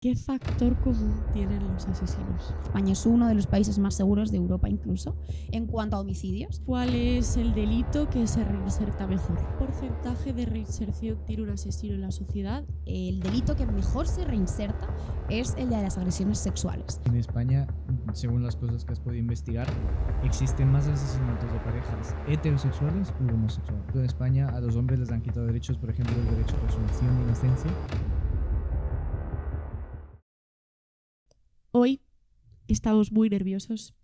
¿Qué factor común tienen los asesinos? España es uno de los países más seguros de Europa incluso en cuanto a homicidios. ¿Cuál es el delito que se reinserta mejor? ¿Qué porcentaje de reinserción tiene un asesino en la sociedad? El delito que mejor se reinserta es el de las agresiones sexuales. En España, según las cosas que has podido investigar, existen más asesinatos de parejas heterosexuales u homosexuales. En España a los hombres les han quitado derechos, por ejemplo, el derecho a presunción de inocencia. Hoy estamos muy nerviosos.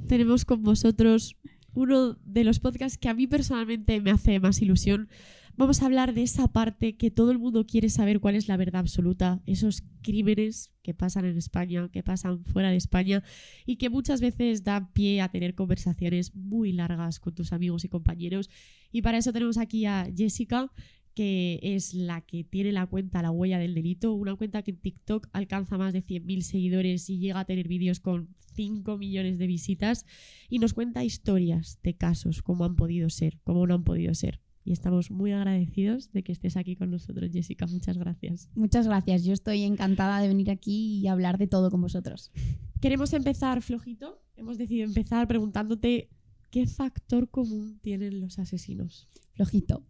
Tenemos con vosotros uno de los podcasts que a mí personalmente me hace más ilusión. Vamos a hablar de esa parte que todo el mundo quiere saber cuál es la verdad absoluta, esos crímenes que pasan en España, que pasan fuera de España y que muchas veces dan pie a tener conversaciones muy largas con tus amigos y compañeros. Y para eso tenemos aquí a Jessica, que es la que tiene la cuenta La Huella del Delito, una cuenta que en TikTok alcanza más de 100.000 seguidores y llega a tener vídeos con 5 millones de visitas y nos cuenta historias de casos, cómo han podido ser, cómo no han podido ser. Y estamos muy agradecidos de que estés aquí con nosotros, Jessica. Muchas gracias. Muchas gracias. Yo estoy encantada de venir aquí y hablar de todo con vosotros. Queremos empezar flojito. Hemos decidido empezar preguntándote ¿qué factor común tienen los asesinos? Flojito.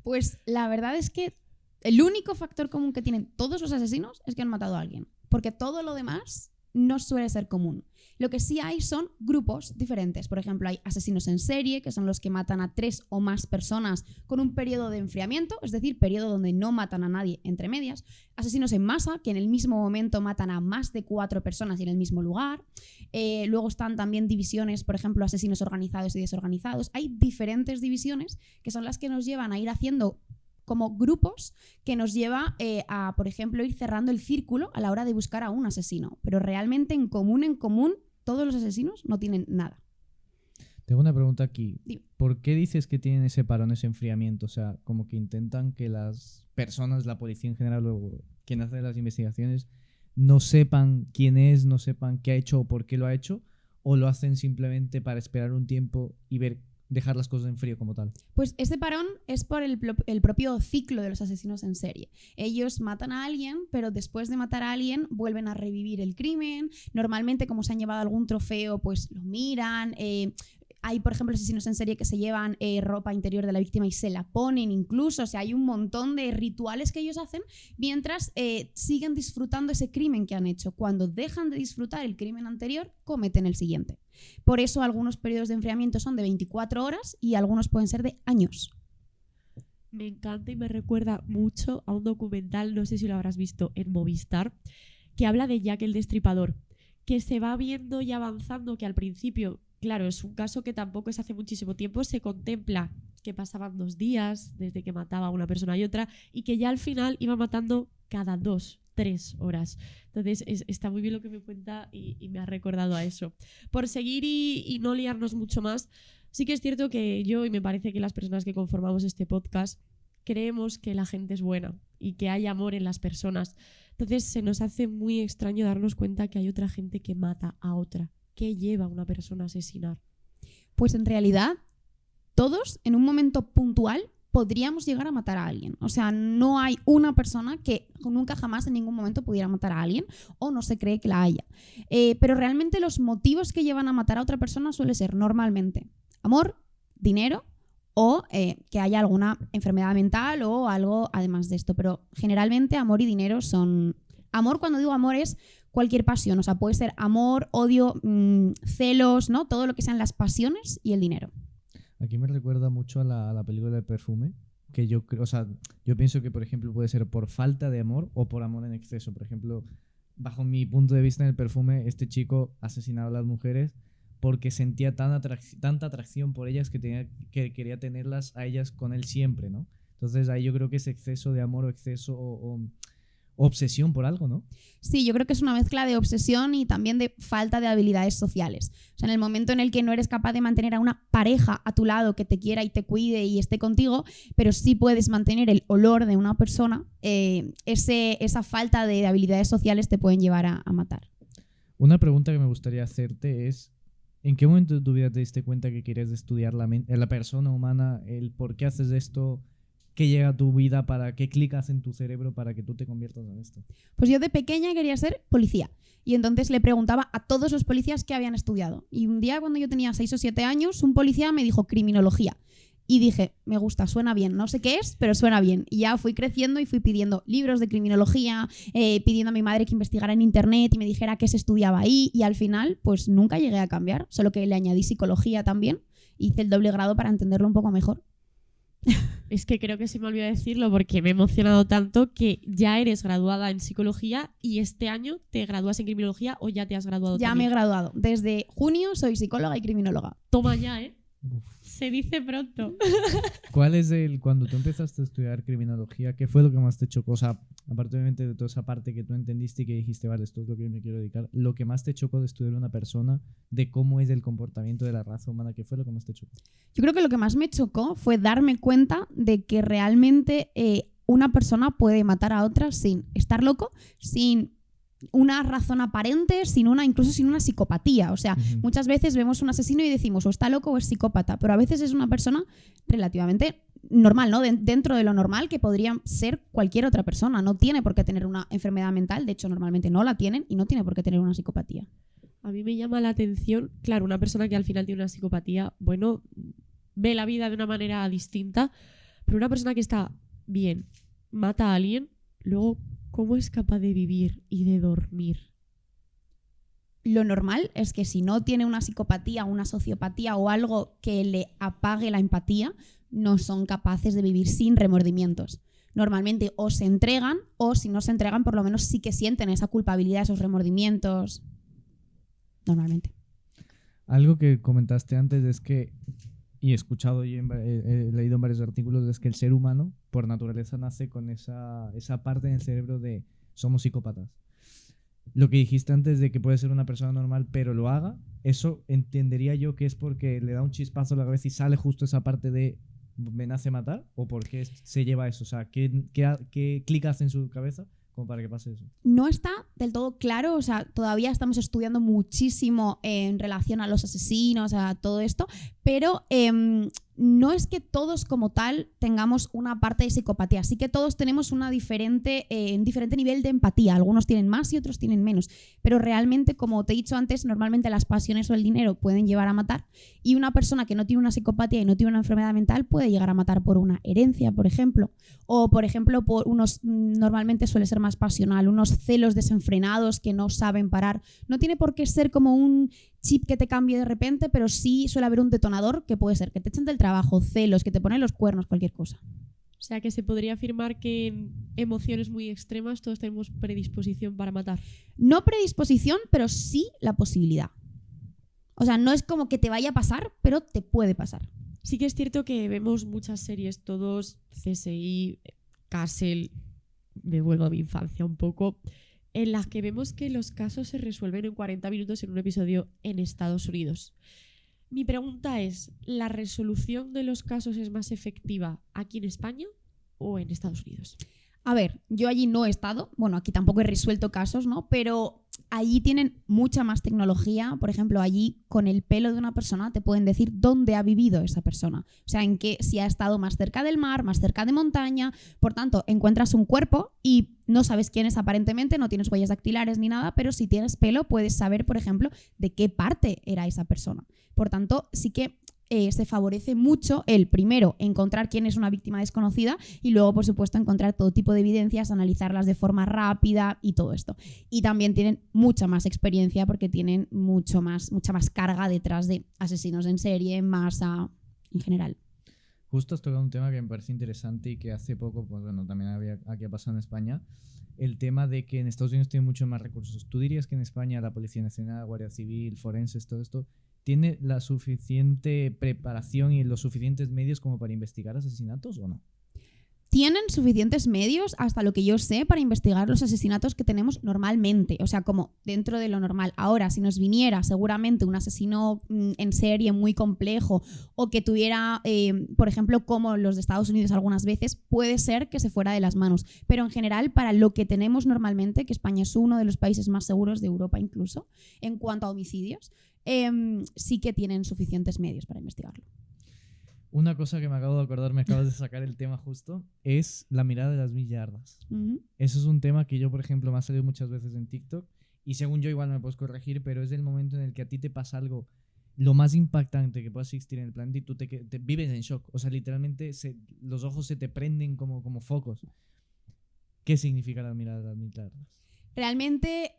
Pues la verdad es que el único factor común que tienen todos los asesinos es que han matado a alguien. Porque todo lo demás no suele ser común. Lo que sí hay son grupos diferentes. Por ejemplo, hay asesinos en serie, que son los que matan a 3 o más personas con un periodo de enfriamiento, es decir, periodo donde no matan a nadie entre medias. Asesinos en masa, que en el mismo momento matan a más de 4 personas y en el mismo lugar. Luego están también divisiones, por ejemplo, asesinos organizados y desorganizados. Hay diferentes divisiones que son las que nos llevan a ir haciendo como grupos que nos lleva a, por ejemplo, ir cerrando el círculo a la hora de buscar a un asesino. Pero realmente en común, todos los asesinos no tienen nada. Tengo una pregunta aquí. Dime. ¿Por qué dices que tienen ese parón, ese enfriamiento? O sea, como que intentan que las personas, la policía en general o quien hace las investigaciones, no sepan quién es, no sepan qué ha hecho o por qué lo ha hecho, o lo hacen simplemente para esperar un tiempo y dejar las cosas en frío como tal. Pues ese parón es por el propio ciclo de los asesinos en serie. Ellos matan a alguien, pero después de matar a alguien vuelven a revivir el crimen. Normalmente, como se han llevado algún trofeo, pues lo miran. Hay, por ejemplo, asesinos en serie que se llevan ropa interior de la víctima y se la ponen incluso. O sea, hay un montón de rituales que ellos hacen mientras siguen disfrutando ese crimen que han hecho. Cuando dejan de disfrutar el crimen anterior, cometen el siguiente. Por eso algunos periodos de enfriamiento son de 24 horas y algunos pueden ser de años. Me encanta y me recuerda mucho a un documental, no sé si lo habrás visto en Movistar, que habla de Jack el Destripador, que se va viendo y avanzando que al principio, claro, es un caso que tampoco es hace muchísimo tiempo, se contempla que pasaban 2 días desde que mataba a una persona y otra y que ya al final iba matando cada 2-3 horas. Entonces está muy bien lo que me cuenta y me ha recordado a eso. Por seguir y no liarnos mucho más, sí que es cierto que yo y me parece que las personas que conformamos este podcast creemos que la gente es buena y que hay amor en las personas. Entonces se nos hace muy extraño darnos cuenta que hay otra gente que mata a otra. ¿Qué lleva a una persona a asesinar? Pues en realidad, todos en un momento puntual podríamos llegar a matar a alguien. O sea, no hay una persona que nunca jamás en ningún momento pudiera matar a alguien o no se cree que la haya. Pero realmente los motivos que llevan a matar a otra persona suele ser normalmente amor, dinero o que haya alguna enfermedad mental o algo además de esto. Pero generalmente amor y dinero son... Amor, cuando digo amor, es cualquier pasión. O sea, puede ser amor, odio, celos, ¿no? Todo lo que sean las pasiones y el dinero. Aquí me recuerda mucho a la película de Perfume, que yo creo, o sea, yo pienso que, por ejemplo, puede ser por falta de amor o por amor en exceso. Por ejemplo, bajo mi punto de vista en el Perfume, este chico asesinaba a las mujeres porque sentía tanta atracción por ellas que quería tenerlas a ellas con él siempre, ¿no? Entonces ahí yo creo que es exceso de amor o exceso o obsesión por algo, ¿no? Sí, yo creo que es una mezcla de obsesión y también de falta de habilidades sociales. O sea, en el momento en el que no eres capaz de mantener a una pareja a tu lado que te quiera y te cuide y esté contigo, pero sí puedes mantener el olor de una persona, esa falta de habilidades sociales te pueden llevar a matar. Una pregunta que me gustaría hacerte es, ¿en qué momento de tu vida te diste cuenta que querías estudiar la persona humana, el por qué haces esto? ¿Qué llega a tu vida? ¿Qué clicas en tu cerebro para que tú te conviertas en esto? Pues yo de pequeña quería ser policía. Y entonces le preguntaba a todos los policías que habían estudiado. Y un día, cuando yo tenía 6 o 7 años, un policía me dijo criminología. Y dije, me gusta, suena bien. No sé qué es, pero suena bien. Y ya fui creciendo y fui pidiendo libros de criminología, pidiendo a mi madre que investigara en internet y me dijera qué se estudiaba ahí. Y al final, pues nunca llegué a cambiar. Solo que le añadí psicología también. Hice el doble grado para entenderlo un poco mejor. Es que creo que se me olvidó decirlo porque me he emocionado tanto que ya eres graduada en psicología y este año te gradúas en criminología o ya te has graduado Ya también. me he graduado. Desde junio soy psicóloga y criminóloga. Toma ya, ¿eh? Uf. Se dice pronto. Cuando tú empezaste a estudiar criminología, qué fue lo que más te chocó? O sea, aparte obviamente de toda esa parte que tú entendiste y que dijiste, vale, esto es lo que me quiero dedicar, lo que más te chocó de estudiar una persona, de cómo es el comportamiento de la raza humana, ¿qué fue lo que más te chocó? Yo creo que lo que más me chocó fue darme cuenta de que realmente una persona puede matar a otra sin estar loco, sin una razón aparente, incluso sin una psicopatía. O sea, Ujú. muchas veces vemos un asesino y decimos o está loco o es psicópata, pero a veces es una persona relativamente normal, ¿no? Dentro de lo normal, que podría ser cualquier otra persona. No tiene por qué tener una enfermedad mental, de hecho normalmente no la tienen y no tiene por qué tener una psicopatía. A mí me llama la atención, claro, una persona que al final tiene una psicopatía, bueno, ve la vida de una manera distinta, pero una persona que está bien, mata a alguien, luego, ¿cómo es capaz de vivir y de dormir? Lo normal es que si no tiene una psicopatía, una sociopatía o algo que le apague la empatía, no son capaces de vivir sin remordimientos. Normalmente o se entregan o si no se entregan por lo menos sí que sienten esa culpabilidad, esos remordimientos. Normalmente. Algo que comentaste antes es que, y he escuchado y he leído en varios artículos, es que el ser humano por naturaleza nace con esa parte en el cerebro de somos psicópatas. Lo que dijiste antes de que puede ser una persona normal pero lo haga, eso entendería yo que es porque le da un chispazo a la cabeza y sale justo esa parte de me nace matar, o porque se lleva eso, o sea, ¿qué clic hace en su cabeza como para que pase eso? No está del todo claro, o sea, todavía estamos estudiando muchísimo en relación a los asesinos, a todo esto, pero no es que todos como tal tengamos una parte de psicopatía, sí que todos tenemos un diferente nivel de empatía, algunos tienen más y otros tienen menos, pero realmente, como te he dicho antes, normalmente las pasiones o el dinero pueden llevar a matar, y una persona que no tiene una psicopatía y no tiene una enfermedad mental puede llegar a matar por una herencia, por ejemplo, o por ejemplo por normalmente suele ser más pasional, unos celos desenfrenados que no saben parar. No tiene por qué ser como un chip que te cambie de repente, pero sí suele haber un detonador que puede ser que te echen del trabajo, celos, que te ponen los cuernos, cualquier cosa. O sea, que se podría afirmar que en emociones muy extremas todos tenemos predisposición para matar. No predisposición, pero sí la posibilidad. O sea, no es como que te vaya a pasar, pero te puede pasar. Sí que es cierto que vemos muchas series, todos, CSI, Castle, me vuelvo a mi infancia un poco, en las que vemos que los casos se resuelven en 40 minutos en un episodio en Estados Unidos. Mi pregunta es, ¿la resolución de los casos es más efectiva aquí en España o en Estados Unidos? A ver, yo allí no he estado, bueno, aquí tampoco he resuelto casos, ¿no? Pero allí tienen mucha más tecnología. Por ejemplo, allí con el pelo de una persona te pueden decir dónde ha vivido esa persona. O sea, si ha estado más cerca del mar, más cerca de montaña. Por tanto, encuentras un cuerpo y no sabes quién es aparentemente, no tienes huellas dactilares ni nada, pero si tienes pelo puedes saber, por ejemplo, de qué parte era esa persona. Por tanto, sí que se favorece mucho el primero encontrar quién es una víctima desconocida y luego por supuesto encontrar todo tipo de evidencias, analizarlas de forma rápida y todo esto. Y también tienen mucha más experiencia porque tienen mucha más carga detrás de asesinos en serie, en masa, en general. Justo has tocado un tema que me parece interesante y que hace poco, pues bueno, también aquí ha pasado en España, el tema de que en Estados Unidos tienen muchos más recursos. ¿Tú dirías que en España la Policía Nacional, Guardia Civil, forenses, todo esto, tiene la suficiente preparación y los suficientes medios como para investigar asesinatos o no? Tienen suficientes medios, hasta lo que yo sé, para investigar los asesinatos que tenemos normalmente, o sea, como dentro de lo normal. Ahora, si nos viniera seguramente un asesino en serie muy complejo o que tuviera, por ejemplo, como los de Estados Unidos algunas veces, puede ser que se fuera de las manos. Pero en general, para lo que tenemos normalmente, que España es uno de los países más seguros de Europa incluso, en cuanto a homicidios, sí que tienen suficientes medios para investigarlo. Una cosa que me acabo de acordar, me acabas de sacar el tema justo, es la mirada de las 1000 yardas. Eso es un tema que yo, por ejemplo, me ha salido muchas veces en TikTok y según yo igual me puedes corregir, pero es el momento en el que a ti te pasa algo lo más impactante que pueda existir en el planeta y tú te vives en shock. O sea, literalmente los ojos se te prenden como focos. ¿Qué significa la mirada de las 1000 yardas? Realmente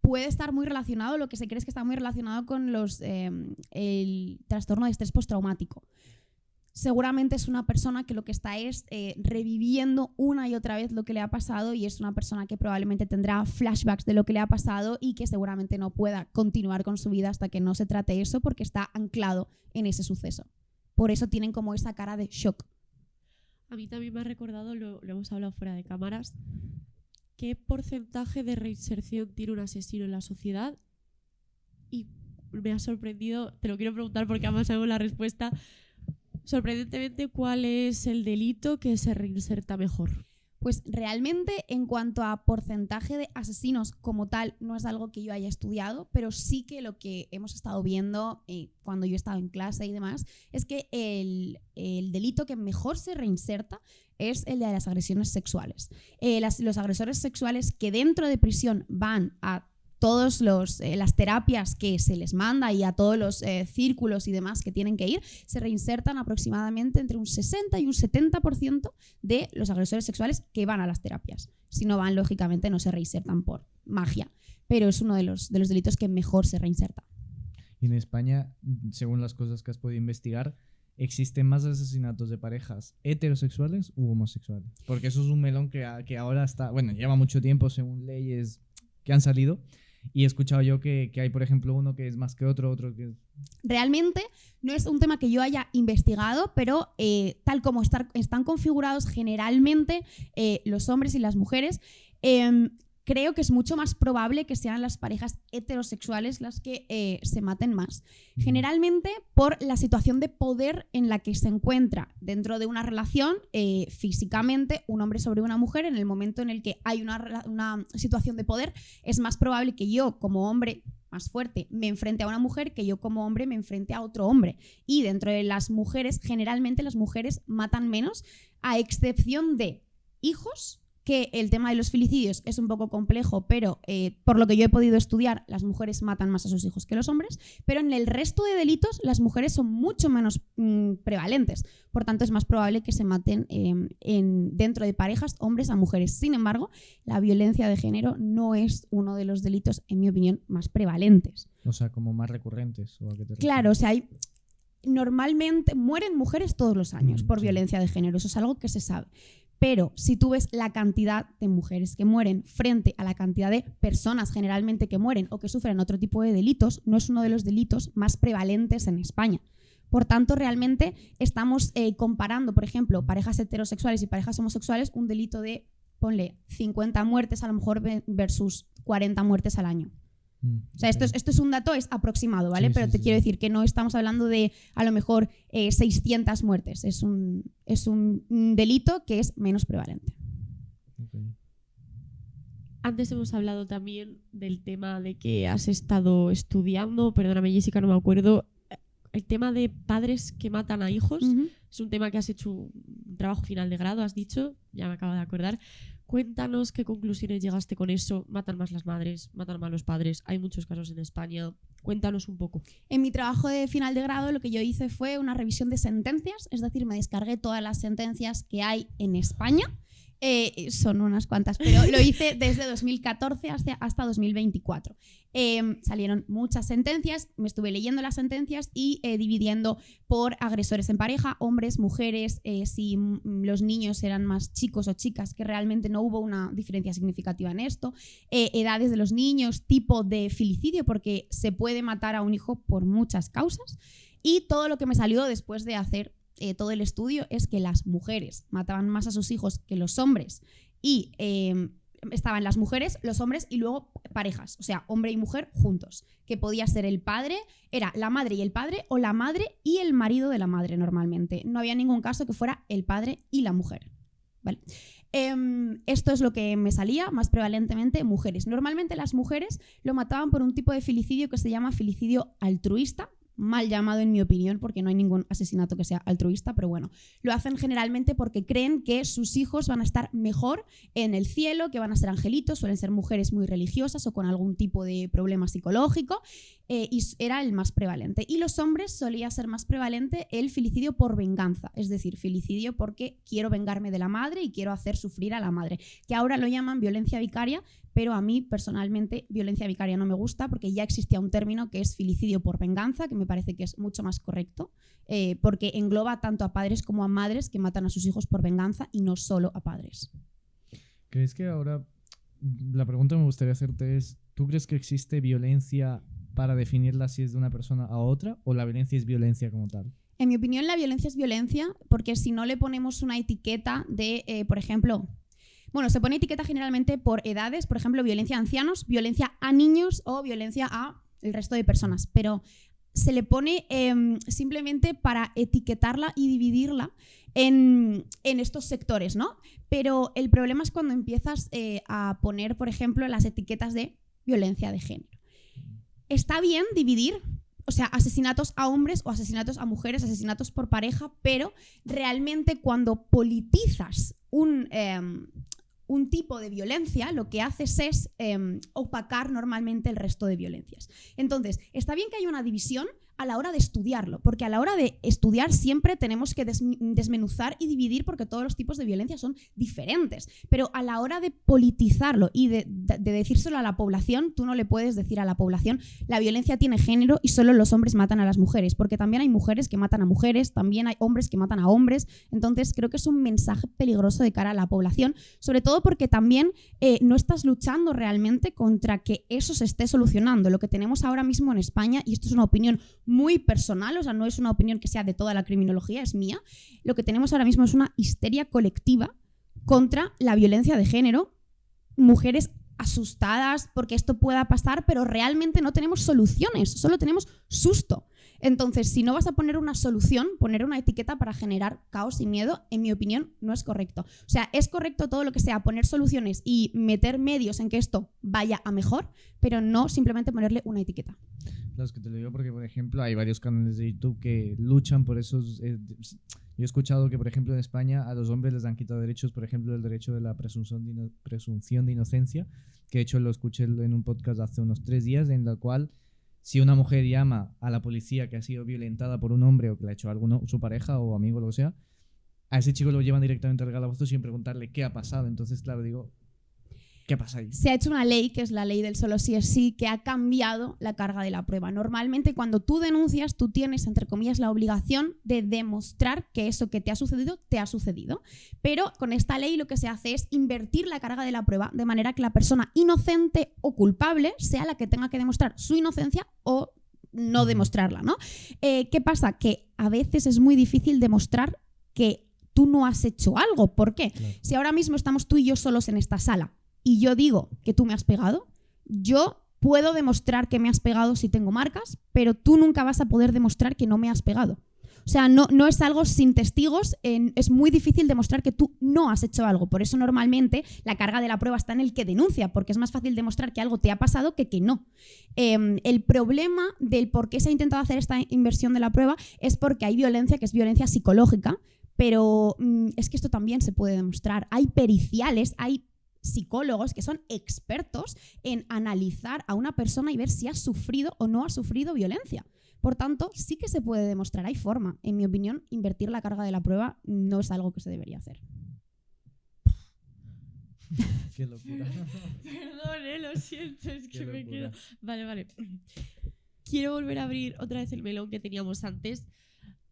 puede estar muy relacionado, lo que se cree es que está muy relacionado con el trastorno de estrés postraumático. Seguramente es una persona que lo que está es reviviendo una y otra vez lo que le ha pasado y es una persona que probablemente tendrá flashbacks de lo que le ha pasado y que seguramente no pueda continuar con su vida hasta que no se trate eso porque está anclado en ese suceso. Por eso tienen como esa cara de shock. A mí también me ha recordado, lo hemos hablado fuera de cámaras, qué porcentaje de reinserción tiene un asesino en la sociedad y me ha sorprendido, te lo quiero preguntar porque además sabemos la respuesta. Sorprendentemente, ¿cuál es el delito que se reinserta mejor? Pues realmente en cuanto a porcentaje de asesinos como tal no es algo que yo haya estudiado, pero sí que lo que hemos estado viendo cuando yo he estado en clase y demás es que el delito que mejor se reinserta es el de las agresiones sexuales. Los agresores sexuales que dentro de prisión van a todas las terapias que se les manda y a todos los círculos y demás que tienen que ir, se reinsertan aproximadamente entre un 60 y un 70% de los agresores sexuales que van a las terapias. Si no van, lógicamente no se reinsertan por magia, pero es uno de los delitos que mejor se reinserta. Y en España, según las cosas que has podido investigar, ¿existen más asesinatos de parejas heterosexuales u homosexuales? Porque eso es un melón que ahora está, bueno, lleva mucho tiempo según leyes que han salido. Y he escuchado yo que hay, por ejemplo, uno que es más que otro que... Realmente no es un tema que yo haya investigado, pero tal como están configurados generalmente los hombres y las mujeres, creo que es mucho más probable que sean las parejas heterosexuales las que se maten más. Generalmente por la situación de poder en la que se encuentra dentro de una relación físicamente un hombre sobre una mujer. En el momento en el que hay una situación de poder, es más probable que yo como hombre más fuerte me enfrente a una mujer que yo como hombre me enfrente a otro hombre. Y dentro de las mujeres, generalmente las mujeres matan menos, a excepción de hijos, que el tema de los filicidios es un poco complejo, pero por lo que yo he podido estudiar, las mujeres matan más a sus hijos que los hombres, pero en el resto de delitos las mujeres son mucho menos prevalentes. Por tanto, es más probable que se maten dentro de parejas hombres a mujeres. Sin embargo, la violencia de género no es uno de los delitos, en mi opinión, más prevalentes. O sea, como más recurrentes. ¿O a qué te refieres? Claro, o sea, normalmente mueren mujeres todos los años por violencia de género, eso es algo que se sabe. Pero si tú ves la cantidad de mujeres que mueren frente a la cantidad de personas generalmente que mueren o que sufren otro tipo de delitos, no es uno de los delitos más prevalentes en España. Por tanto, realmente estamos comparando, por ejemplo, parejas heterosexuales y parejas homosexuales, un delito de, ponle, 50 muertes a lo mejor versus 40 muertes al año. O sea, esto es un dato, es aproximado, ¿vale? Sí, pero sí, te sí, quiero decir que no estamos hablando de a lo mejor 600 muertes. Es un delito que es menos prevalente. Okay. Antes hemos hablado también del tema de que has estado estudiando, perdóname Jessica, no me acuerdo, el tema de padres que matan a hijos. Es un tema que has hecho un trabajo final de grado, has dicho, ya me acabo de acordar. Cuéntanos qué conclusiones llegaste con eso. ¿Matan más las madres? ¿Matan más los padres? Hay muchos casos en España. Cuéntanos un poco. En mi trabajo de final de grado lo que yo hice fue una revisión de sentencias, es decir, me descargué todas las sentencias que hay en España. Son unas cuantas, pero lo hice desde 2014 hasta 2024. Salieron muchas sentencias, me estuve leyendo las sentencias y dividiendo por agresores en pareja, hombres, mujeres, si los niños eran más chicos o chicas, que realmente no hubo una diferencia significativa en esto, edades de los niños, tipo de filicidio, porque se puede matar a un hijo por muchas causas, y todo lo que me salió después de hacer todo el estudio es que las mujeres mataban más a sus hijos que los hombres y estaban las mujeres, los hombres y luego parejas, o sea, hombre y mujer juntos, que podía ser el padre, era la madre y el padre o la madre y el marido de la madre normalmente. No había ningún caso que fuera el padre y la mujer. ¿Vale? Esto es lo que me salía más prevalentemente, mujeres. Normalmente las mujeres lo mataban por un tipo de filicidio que se llama filicidio altruista. mal llamado en mi opinión, porque no hay ningún asesinato que sea altruista, pero bueno, lo hacen generalmente porque creen que sus hijos van a estar mejor en el cielo, que van a ser angelitos, suelen ser mujeres muy religiosas o con algún tipo de problema psicológico, y era el más prevalente. Y los hombres solía ser más prevalente el filicidio por venganza, es decir, filicidio porque quiero vengarme de la madre y quiero hacer sufrir a la madre, que ahora lo llaman violencia vicaria, pero a mí personalmente violencia vicaria no me gusta porque ya existía un término que es filicidio por venganza, que me parece que es mucho más correcto, porque engloba tanto a padres como a madres que matan a sus hijos por venganza y no solo a padres. ¿Crees que ahora, la pregunta que me gustaría hacerte es, ¿tú crees que existe violencia para definirla si es de una persona a otra o la violencia es violencia como tal? En mi opinión, la violencia es violencia porque si no le ponemos una etiqueta de, por ejemplo... Bueno, se pone etiqueta generalmente por edades, por ejemplo, violencia a ancianos, violencia a niños o violencia a el resto de personas, pero se le pone simplemente para etiquetarla y dividirla en estos sectores, ¿no? Pero el problema es cuando empiezas a poner, por ejemplo, las etiquetas de violencia de género. Está bien dividir, o sea, asesinatos a hombres o asesinatos a mujeres, asesinatos por pareja, pero realmente cuando politizas un tipo de violencia, lo que haces es opacar normalmente el resto de violencias. Entonces, está bien que haya una división a la hora de estudiarlo, porque a la hora de estudiar siempre tenemos que desmenuzar y dividir porque todos los tipos de violencia son diferentes, pero a la hora de politizarlo y de decírselo a la población, tú no le puedes decir a la población la violencia tiene género y solo los hombres matan a las mujeres, porque también hay mujeres que matan a mujeres, también hay hombres que matan a hombres, entonces creo que es un mensaje peligroso de cara a la población, sobre todo porque también no estás luchando realmente contra que eso se esté solucionando. Lo que tenemos ahora mismo en España, y esto es una opinión muy personal, o sea, no es una opinión que sea de toda la criminología, es mía. Lo que tenemos ahora mismo es una histeria colectiva contra la violencia de género, mujeres asustadas porque esto pueda pasar, pero realmente no tenemos soluciones, solo tenemos susto. Entonces, si no vas a poner una solución, poner una etiqueta para generar caos y miedo, en mi opinión, no es correcto. O sea, es correcto todo lo que sea poner soluciones y meter medios en que esto vaya a mejor, pero no simplemente ponerle una etiqueta. Claro, es que te lo digo porque, por ejemplo, hay varios canales de YouTube que luchan por esos... yo he escuchado que, por ejemplo, en España a los hombres les han quitado derechos, por ejemplo, el derecho de la presunción de inocencia, que de hecho lo escuché en un podcast hace unos 3 días, en la cual si una mujer llama a la policía que ha sido violentada por un hombre o que le ha hecho alguno, su pareja o amigo o lo que sea, a ese chico lo llevan directamente al calabozo sin preguntarle qué ha pasado. Entonces, claro, digo... ¿Qué pasa ahí? Se ha hecho una ley, que es la ley del solo sí es sí, que ha cambiado la carga de la prueba. Normalmente cuando tú denuncias, tú tienes, entre comillas, la obligación de demostrar que eso que te ha sucedido. Pero con esta ley lo que se hace es invertir la carga de la prueba de manera que la persona inocente o culpable sea la que tenga que demostrar su inocencia o no demostrarla, ¿no? ¿Qué pasa? Que a veces es muy difícil demostrar que tú no has hecho algo. ¿Por qué? Claro. Si ahora mismo estamos tú y yo solos en esta sala y yo digo que tú me has pegado, yo puedo demostrar que me has pegado si tengo marcas, pero tú nunca vas a poder demostrar que no me has pegado. O sea, no es algo sin testigos, es muy difícil demostrar que tú no has hecho algo. Por eso normalmente la carga de la prueba está en el que denuncia, porque es más fácil demostrar que algo te ha pasado que no. El problema del por qué se ha intentado hacer esta inversión de la prueba es porque hay violencia, que es violencia psicológica, pero es que esto también se puede demostrar. Hay periciales, hay psicólogos que son expertos en analizar a una persona y ver si ha sufrido o no ha sufrido violencia. Por tanto, sí que se puede demostrar, hay forma. En mi opinión, invertir la carga de la prueba no es algo que se debería hacer. Qué locura. Perdón, lo siento, es que me quedo... Vale. Quiero volver a abrir otra vez el melón que teníamos antes.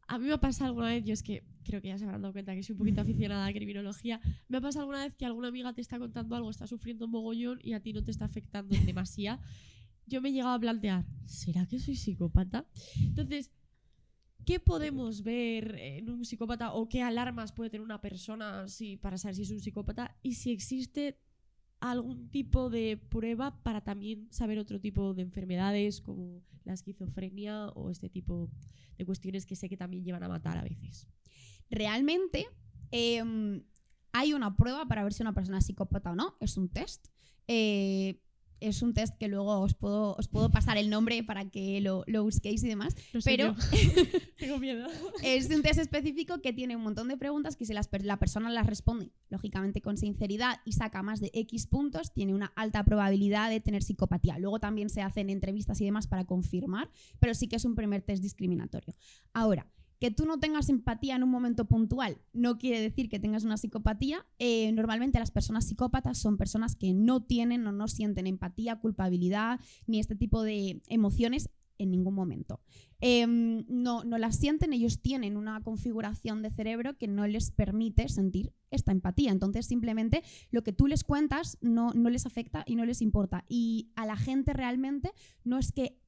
A mí me ha pasado alguna vez, yo es que creo que ya se habrán dado cuenta que soy un poquito aficionada a criminología, me ha pasado alguna vez que alguna amiga te está contando algo, está sufriendo un mogollón y a ti no te está afectando en demasía. Yo me he llegado a plantear, ¿será que soy psicópata? Entonces, ¿qué podemos ver en un psicópata o qué alarmas puede tener una persona para saber si es un psicópata? Y si existe algún tipo de prueba para también saber otro tipo de enfermedades como la esquizofrenia o este tipo de cuestiones que sé que también llevan a matar a veces. Realmente hay una prueba para ver si una persona es psicópata o no, es un test. es un test que luego os puedo pasar el nombre para que lo busquéis y demás. No sé Pero yo. Tengo miedo. es un test específico que tiene un montón de preguntas que si la persona las responde, lógicamente con sinceridad, y saca más de X puntos, tiene una alta probabilidad de tener psicopatía. Luego también se hacen entrevistas y demás para confirmar, pero sí que es un primer test discriminatorio. Ahora, que tú no tengas empatía en un momento puntual no quiere decir que tengas una psicopatía. Normalmente las personas psicópatas son personas que no tienen o no sienten empatía, culpabilidad ni este tipo de emociones en ningún momento. No las sienten, ellos tienen una configuración de cerebro que no les permite sentir esta empatía. Entonces simplemente lo que tú les cuentas no les afecta y no les importa. Y a la gente realmente no es que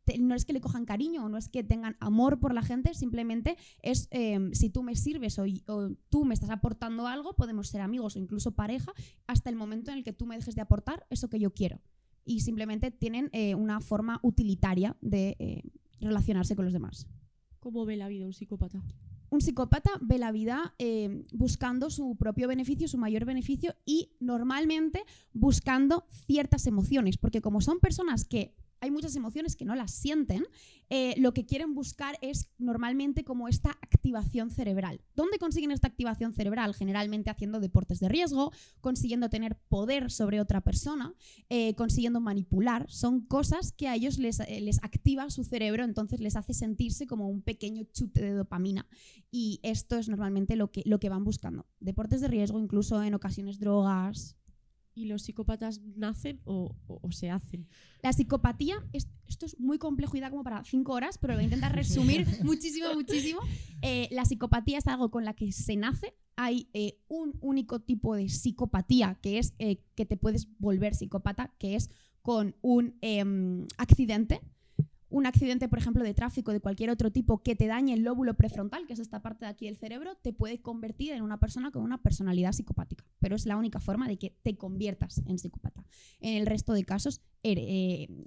le cojan cariño o no es que tengan amor por la gente, simplemente es si tú me sirves o tú me estás aportando algo, podemos ser amigos o incluso pareja hasta el momento en el que tú me dejes de aportar eso que yo quiero. Y simplemente tienen una forma utilitaria de relacionarse con los demás. ¿Cómo ve la vida un psicópata? Un psicópata ve la vida buscando su propio beneficio, su mayor beneficio y normalmente buscando ciertas emociones, porque como son personas que hay muchas emociones que no las sienten, lo que quieren buscar es normalmente como esta activación cerebral. ¿Dónde consiguen esta activación cerebral? Generalmente haciendo deportes de riesgo, consiguiendo tener poder sobre otra persona, consiguiendo manipular. Son cosas que a ellos les activa su cerebro, entonces les hace sentirse como un pequeño chute de dopamina. Y esto es normalmente lo que van buscando. Deportes de riesgo, incluso en ocasiones drogas. ¿Y los psicópatas nacen o se hacen? La psicopatía, esto es muy complejo y da como para 5 horas, pero lo voy a intentar resumir muchísimo. La psicopatía es algo con la que se nace. Hay un único tipo de psicopatía que es que te puedes volver psicópata, que es con un accidente. Un accidente, por ejemplo, de tráfico, de cualquier otro tipo, que te dañe el lóbulo prefrontal, que es esta parte de aquí del cerebro, te puede convertir en una persona con una personalidad psicopática. Pero es la única forma de que te conviertas en psicópata. En el resto de casos,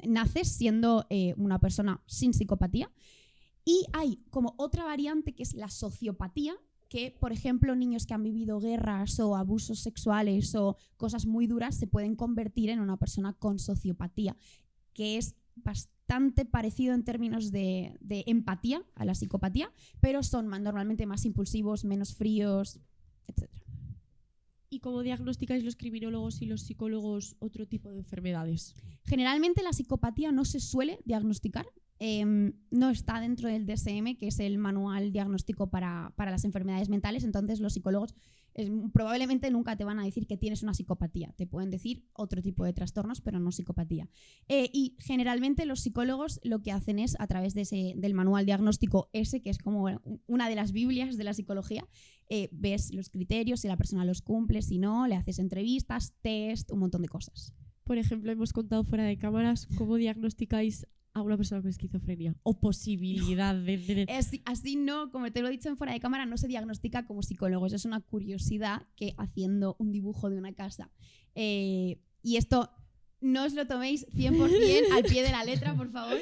naces siendo una persona sin psicopatía. Y hay como otra variante que es la sociopatía, que, por ejemplo, niños que han vivido guerras o abusos sexuales o cosas muy duras se pueden convertir en una persona con sociopatía, que es bastante parecido en términos de empatía a la psicopatía, pero son normalmente más impulsivos, menos fríos, etc. ¿Y cómo diagnosticáis los criminólogos y los psicólogos otro tipo de enfermedades? Generalmente la psicopatía no se suele diagnosticar. No está dentro del DSM, que es el manual diagnóstico para las enfermedades mentales. Entonces los psicólogos probablemente nunca te van a decir que tienes una psicopatía. Te pueden decir otro tipo de trastornos, pero no psicopatía. Y generalmente los psicólogos lo que hacen es, a través del manual diagnóstico ese, que es como una de las biblias de la psicología, ves los criterios, si la persona los cumple, si no, le haces entrevistas, test, un montón de cosas. Por ejemplo, hemos contado fuera de cámaras cómo diagnosticáis a una persona con esquizofrenia o posibilidad de tener. Así no, como te lo he dicho en fuera de cámara, no se diagnostica como psicólogos. Es una curiosidad que haciendo un dibujo de una casa. Y esto no os lo toméis 100% al pie de la letra, por favor.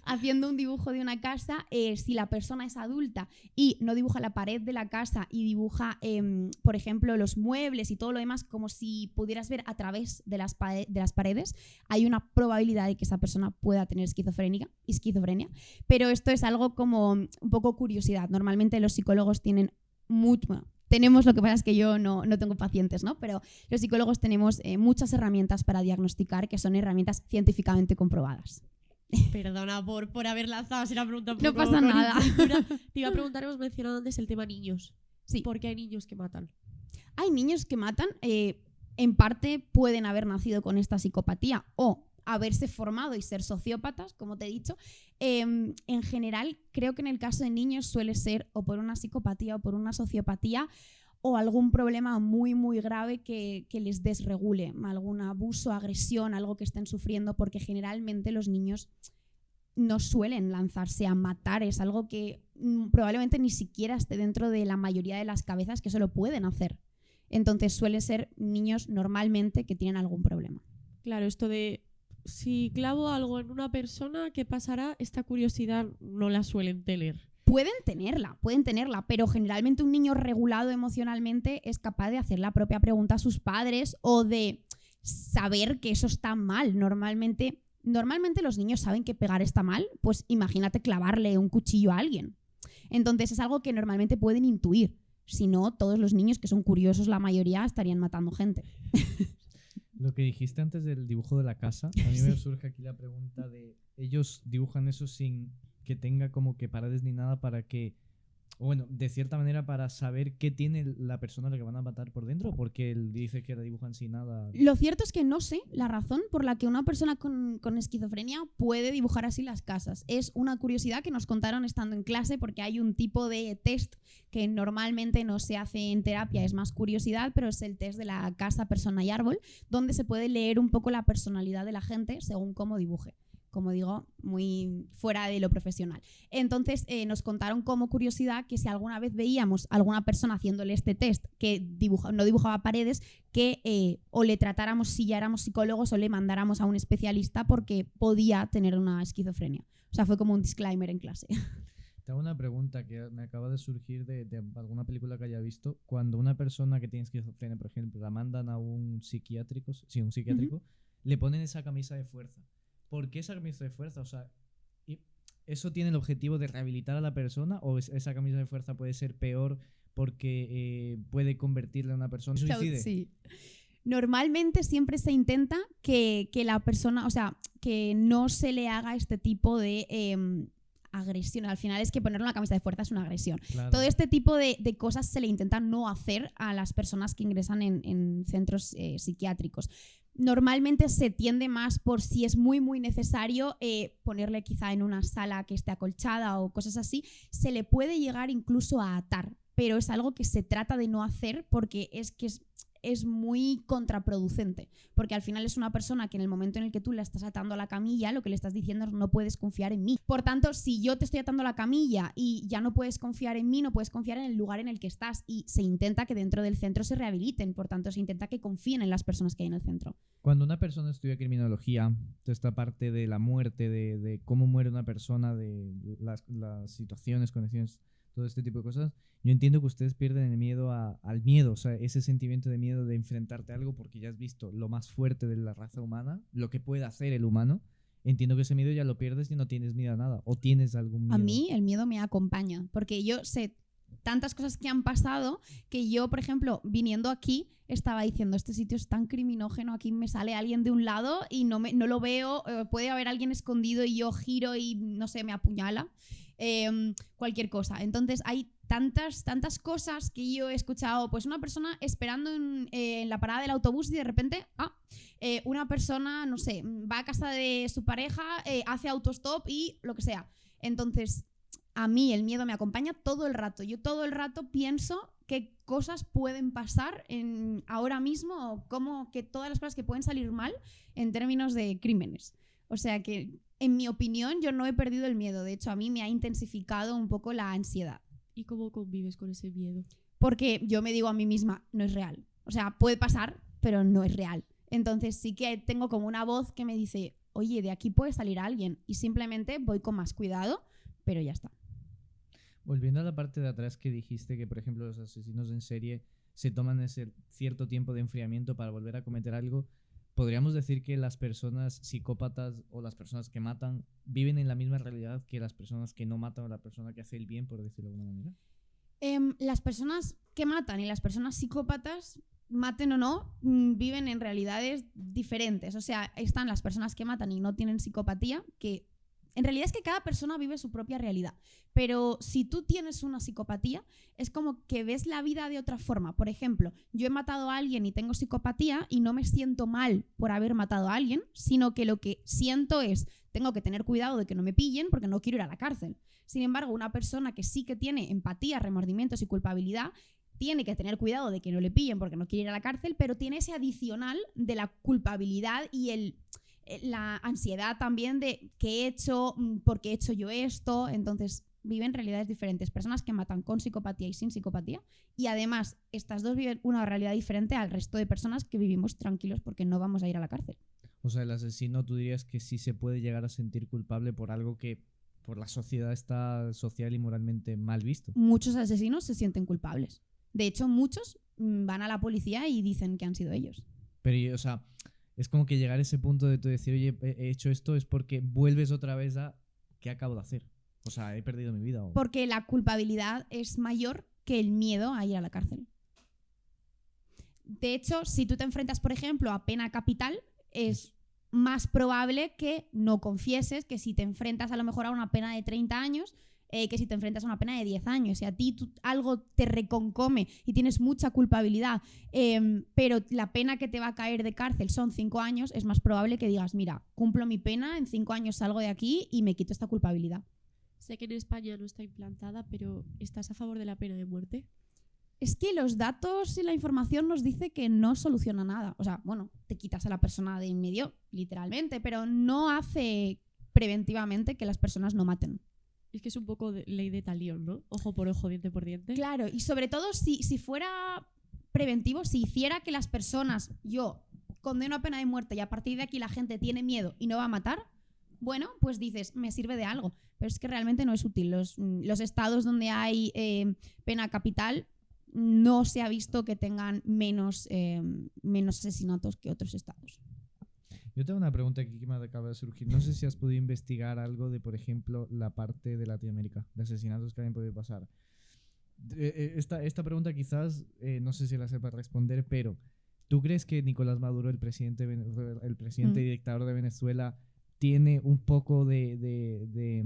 Haciendo un dibujo de una casa, si la persona es adulta y no dibuja la pared de la casa y dibuja, por ejemplo, los muebles y todo lo demás como si pudieras ver a través de las paredes, hay una probabilidad de que esa persona pueda tener esquizofrenia, pero esto es algo como un poco curiosidad. Normalmente los psicólogos tienen tenemos, lo que pasa es que yo no tengo pacientes, ¿no? Pero los psicólogos tenemos muchas herramientas para diagnosticar que son herramientas científicamente comprobadas. Perdona por haber lanzado así la pregunta. No pasa nada. Te iba a preguntar, hemos mencionado antes el tema niños. Sí. ¿Por qué hay niños que matan? Hay niños que matan, en parte pueden haber nacido con esta psicopatía o haberse formado y ser sociópatas, como te he dicho. En general, creo que en el caso de niños suele ser o por una psicopatía o por una sociopatía o algún problema muy, muy grave que les desregule, algún abuso, agresión, algo que estén sufriendo, porque generalmente los niños no suelen lanzarse a matar. Es algo que probablemente ni siquiera esté dentro de la mayoría de las cabezas que eso lo pueden hacer. Entonces suelen ser niños normalmente que tienen algún problema. Claro, esto de si clavo algo en una persona, ¿qué pasará? Esta curiosidad no la suelen tener. Pueden tenerla, pero generalmente un niño regulado emocionalmente es capaz de hacer la propia pregunta a sus padres o de saber que eso está mal. Normalmente los niños saben que pegar está mal, pues imagínate clavarle un cuchillo a alguien. Entonces es algo que normalmente pueden intuir. Si no, todos los niños que son curiosos, la mayoría, estarían matando gente. Lo que dijiste antes del dibujo de la casa, a mí me surge aquí la pregunta de, ¿ellos dibujan eso sin que tenga como que paredes ni nada para que, bueno, de cierta manera para saber qué tiene la persona a la que van a matar por dentro? Porque él dice que la dibujan sin nada. Lo cierto es que no sé la razón por la que una persona con esquizofrenia puede dibujar así las casas. Es una curiosidad que nos contaron estando en clase, porque hay un tipo de test que normalmente no se hace en terapia, es más curiosidad, pero es el test de la casa, persona y árbol, donde se puede leer un poco la personalidad de la gente según cómo dibuje. Como digo, muy fuera de lo profesional. Entonces nos contaron como curiosidad que si alguna vez veíamos a alguna persona haciéndole este test que no dibujaba paredes, que o le tratáramos si ya éramos psicólogos o le mandáramos a un especialista porque podía tener una esquizofrenia. O sea, fue como un disclaimer en clase. Tengo una pregunta que me acaba de surgir de alguna película que haya visto. Cuando una persona que tiene esquizofrenia, por ejemplo, la mandan a un psiquiátrico, le ponen esa camisa de fuerza. ¿Por qué esa camisa de fuerza? O sea, ¿eso tiene el objetivo de rehabilitar a la persona o esa camisa de fuerza puede ser peor porque puede convertirle a una persona en suicide? Sí. Normalmente siempre se intenta que la persona, o sea, que no se le haga este tipo de agresión. Al final es que ponerle una camisa de fuerza es una agresión. Claro. Todo este tipo de cosas se le intenta no hacer a las personas que ingresan en centros psiquiátricos. Normalmente se tiende más por si es muy muy necesario ponerle quizá en una sala que esté acolchada o cosas así. Se le puede llegar incluso a atar, pero es algo que se trata de no hacer porque es muy contraproducente, porque al final es una persona que en el momento en el que tú la estás atando a la camilla, lo que le estás diciendo es no puedes confiar en mí. Por tanto, si yo te estoy atando a la camilla y ya no puedes confiar en mí, no puedes confiar en el lugar en el que estás, y se intenta que dentro del centro se rehabiliten, por tanto se intenta que confíen en las personas que hay en el centro. Cuando una persona estudia criminología, toda esta parte de la muerte, de cómo muere una persona, de las situaciones, condiciones, todo este tipo de cosas, yo entiendo que ustedes pierden el miedo al miedo, o sea, ese sentimiento de miedo de enfrentarte a algo porque ya has visto lo más fuerte de la raza humana, lo que puede hacer el humano. Entiendo que ese miedo ya lo pierdes y no tienes miedo a nada, o tienes algún miedo. A mí el miedo me acompaña, porque yo sé tantas cosas que han pasado que yo, por ejemplo, viniendo aquí, estaba diciendo, este sitio es tan criminógeno, aquí me sale alguien de un lado y no lo veo, puede haber alguien escondido y yo giro y, no sé, me apuñala, cualquier cosa. Entonces hay tantas cosas que yo he escuchado, pues una persona esperando en la parada del autobús y de repente, una persona, no sé, va a casa de su pareja, hace autostop y lo que sea. Entonces, a mí el miedo me acompaña todo el rato. Yo todo el rato pienso qué cosas pueden pasar ahora mismo, o cómo que todas las cosas que pueden salir mal en términos de crímenes. O sea que, en mi opinión, yo no he perdido el miedo. De hecho, a mí me ha intensificado un poco la ansiedad. ¿Y cómo convives con ese miedo? Porque yo me digo a mí misma, no es real. O sea, puede pasar, pero no es real. Entonces sí que tengo como una voz que me dice, oye, de aquí puede salir alguien. Y simplemente voy con más cuidado, pero ya está. Volviendo a la parte de atrás que dijiste que, por ejemplo, los asesinos en serie se toman ese cierto tiempo de enfriamiento para volver a cometer algo, ¿podríamos decir que las personas psicópatas o las personas que matan viven en la misma realidad que las personas que no matan o la persona que hace el bien, por decirlo de alguna manera? Las personas que matan y las personas psicópatas, maten o no, viven en realidades diferentes. O sea, están las personas que matan y no tienen psicopatía, que en realidad es que cada persona vive su propia realidad. Pero si tú tienes una psicopatía, es como que ves la vida de otra forma. Por ejemplo, yo he matado a alguien y tengo psicopatía y no me siento mal por haber matado a alguien, sino que lo que siento es, tengo que tener cuidado de que no me pillen porque no quiero ir a la cárcel. Sin embargo, una persona que sí que tiene empatía, remordimientos y culpabilidad, tiene que tener cuidado de que no le pillen porque no quiere ir a la cárcel, pero tiene ese adicional de la culpabilidad y la ansiedad también de qué he hecho, por qué he hecho yo esto. Entonces viven realidades diferentes, personas que matan con psicopatía y sin psicopatía, y además estas dos viven una realidad diferente al resto de personas que vivimos tranquilos porque no vamos a ir a la cárcel. O sea, el asesino, tú dirías que sí se puede llegar a sentir culpable por algo que por la sociedad está social y moralmente mal visto. Muchos asesinos se sienten culpables. De hecho, muchos van a la policía y dicen que han sido ellos. Pero, o sea, es como que llegar a ese punto de tú decir, oye, he hecho esto, es porque vuelves otra vez a ¿qué acabo de hacer? O sea, he perdido mi vida. Porque la culpabilidad es mayor que el miedo a ir a la cárcel. De hecho, si tú te enfrentas, por ejemplo, a pena capital, es más probable que no confieses que si te enfrentas a lo mejor a una pena de 30 años, que si te enfrentas a una pena de 10 años. Si a ti algo te reconcome y tienes mucha culpabilidad, pero la pena que te va a caer de cárcel son 5 años, es más probable que digas, mira, cumplo mi pena, en 5 años salgo de aquí y me quito esta culpabilidad. Sé que en España no está implantada, pero ¿estás a favor de la pena de muerte? Es que los datos y la información nos dice que no soluciona nada. O sea, bueno, te quitas a la persona de en medio, literalmente, pero no hace preventivamente que las personas no maten. Es que es un poco de ley de talión, ¿no? Ojo por ojo, diente por diente. Claro, y sobre todo si fuera preventivo, si hiciera que las personas, yo condeno a pena de muerte y a partir de aquí la gente tiene miedo y no va a matar, bueno, pues dices, me sirve de algo. Pero es que realmente no es útil. Los estados donde hay pena capital no se ha visto que tengan menos asesinatos que otros estados. Yo tengo una pregunta aquí que me acaba de surgir. No sé si has podido investigar algo de, por ejemplo, la parte de Latinoamérica, de asesinatos que hayan podido pasar. Esta pregunta quizás, no sé si la sepas responder, pero ¿tú crees que Nicolás Maduro, el presidente y dictador de Venezuela, tiene un poco de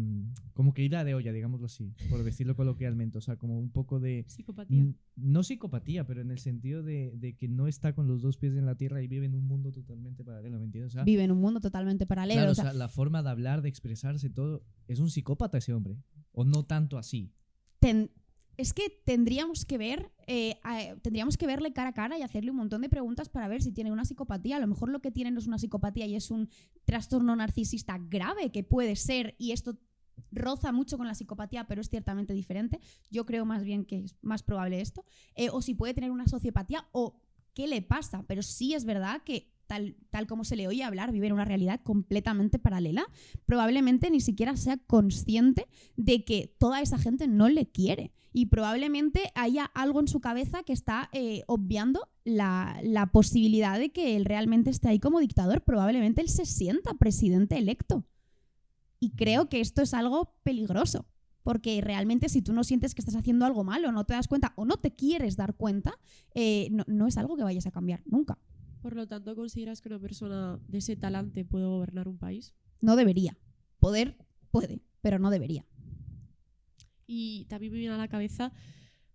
como que ida de olla, digámoslo así, por decirlo coloquialmente? O sea, como un poco de... Psicopatía. No psicopatía, pero en el sentido de que no está con los dos pies en la tierra y vive en un mundo totalmente paralelo, ¿me entiendes? O sea, vive en un mundo totalmente paralelo. Claro, o sea, la forma de hablar, de expresarse, todo... ¿Es un psicópata ese hombre? ¿O no tanto así? Es que tendríamos que verle cara a cara y hacerle un montón de preguntas para ver si tiene una psicopatía. A lo mejor lo que tiene no es una psicopatía y es un trastorno narcisista grave, que puede ser, y esto roza mucho con la psicopatía, pero es ciertamente diferente. Yo creo más bien que es más probable esto. O si puede tener una sociopatía o qué le pasa. Pero sí es verdad que tal como se le oye hablar, vive en una realidad completamente paralela. Probablemente ni siquiera sea consciente de que toda esa gente no le quiere. Y probablemente haya algo en su cabeza que está obviando la posibilidad de que él realmente esté ahí como dictador. Probablemente él se sienta presidente electo. Y creo que esto es algo peligroso. Porque realmente si tú no sientes que estás haciendo algo malo, no te das cuenta o no te quieres dar cuenta, no es algo que vayas a cambiar nunca. Por lo tanto, ¿consideras que una persona de ese talante puede gobernar un país? No debería. Poder puede, pero no debería. Y también me viene a la cabeza,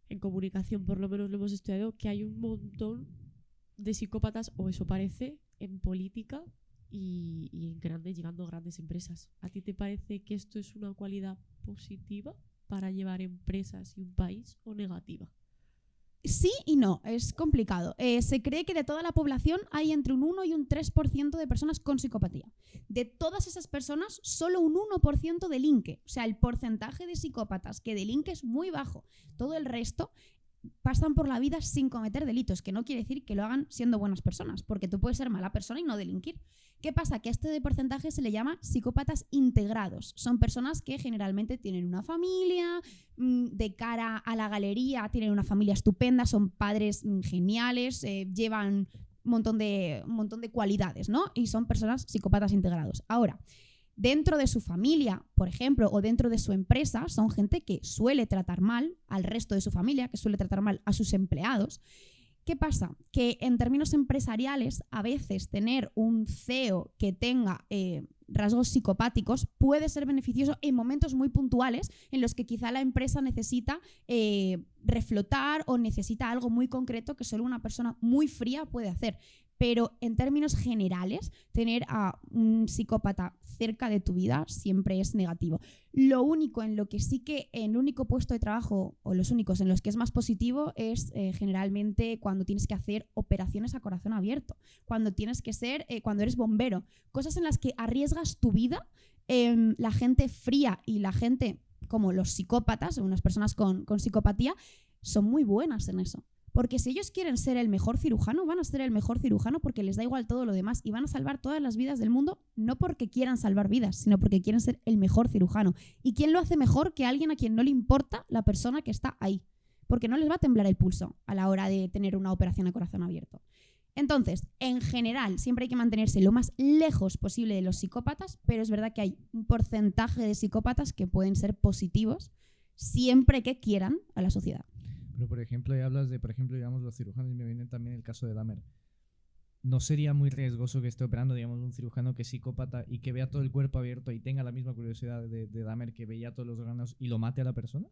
en comunicación por lo menos lo hemos estudiado, que hay un montón de psicópatas, o eso parece, en política y llegando a grandes empresas. ¿A ti te parece que esto es una cualidad positiva para llevar empresas y un país o negativa? Sí y no, es complicado. Se cree que de toda la población hay entre un 1 y un 3% de personas con psicopatía. De todas esas personas, solo un 1% delinque. O sea, el porcentaje de psicópatas que delinque es muy bajo. Todo el resto pasan por la vida sin cometer delitos, que no quiere decir que lo hagan siendo buenas personas, porque tú puedes ser mala persona y no delinquir. ¿Qué pasa? Que a este porcentaje se le llama psicópatas integrados. Son personas que generalmente tienen una familia, de cara a la galería tienen una familia estupenda, son padres geniales, llevan un montón de cualidades, ¿no? Y son personas psicópatas integrados. Ahora, dentro de su familia, por ejemplo, o dentro de su empresa, son gente que suele tratar mal al resto de su familia, que suele tratar mal a sus empleados. ¿Qué pasa? Que en términos empresariales, a veces tener un CEO que tenga rasgos psicopáticos puede ser beneficioso en momentos muy puntuales en los que quizá la empresa necesita reflotar o necesita algo muy concreto que solo una persona muy fría puede hacer. Pero en términos generales, tener a un psicópata cerca de tu vida siempre es negativo. Lo único en lo que sí que, el único puesto de trabajo, o los únicos en los que es más positivo, es generalmente cuando tienes que hacer operaciones a corazón abierto, cuando tienes que ser, cuando eres bombero, cosas en las que arriesgas tu vida. La gente fría y la gente, como los psicópatas, unas personas con psicopatía, son muy buenas en eso. Porque si ellos quieren ser el mejor cirujano, van a ser el mejor cirujano porque les da igual todo lo demás y van a salvar todas las vidas del mundo, no porque quieran salvar vidas, sino porque quieren ser el mejor cirujano. ¿Y quién lo hace mejor que alguien a quien no le importa la persona que está ahí? Porque no les va a temblar el pulso a la hora de tener una operación a corazón abierto. Entonces, en general, siempre hay que mantenerse lo más lejos posible de los psicópatas, pero es verdad que hay un porcentaje de psicópatas que pueden ser positivos siempre que quieran a la sociedad. Pero, por ejemplo, y hablas de, por ejemplo, digamos, los cirujanos, y me viene también el caso de Dahmer. ¿No sería muy riesgoso que esté operando, digamos, un cirujano que es psicópata y que vea todo el cuerpo abierto y tenga la misma curiosidad de Dahmer, que veía todos los órganos, y lo mate a la persona?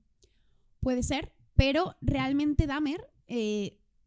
Puede ser, pero realmente Dahmer,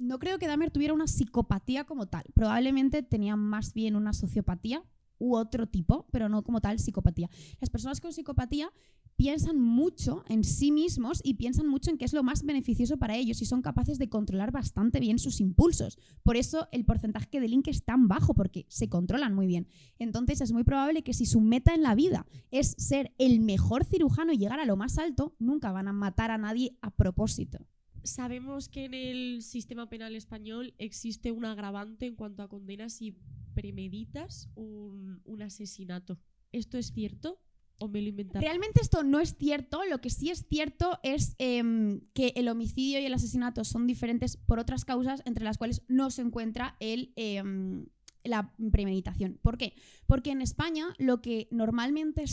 no creo que Dahmer tuviera una psicopatía como tal. Probablemente tenía más bien una sociopatía u otro tipo, pero no como tal psicopatía. Las personas con psicopatía piensan mucho en sí mismos y piensan mucho en qué es lo más beneficioso para ellos y son capaces de controlar bastante bien sus impulsos. Por eso el porcentaje de link es tan bajo, porque se controlan muy bien. Entonces es muy probable que si su meta en la vida es ser el mejor cirujano y llegar a lo más alto, nunca van a matar a nadie a propósito. Sabemos que en el sistema penal español existe un agravante en cuanto a condenas si premeditas un asesinato. ¿Esto es cierto o me lo he inventado? Realmente esto no es cierto. Lo que sí es cierto es que el homicidio y el asesinato son diferentes por otras causas, entre las cuales no se encuentra la premeditación. ¿Por qué? Porque en España lo que normalmente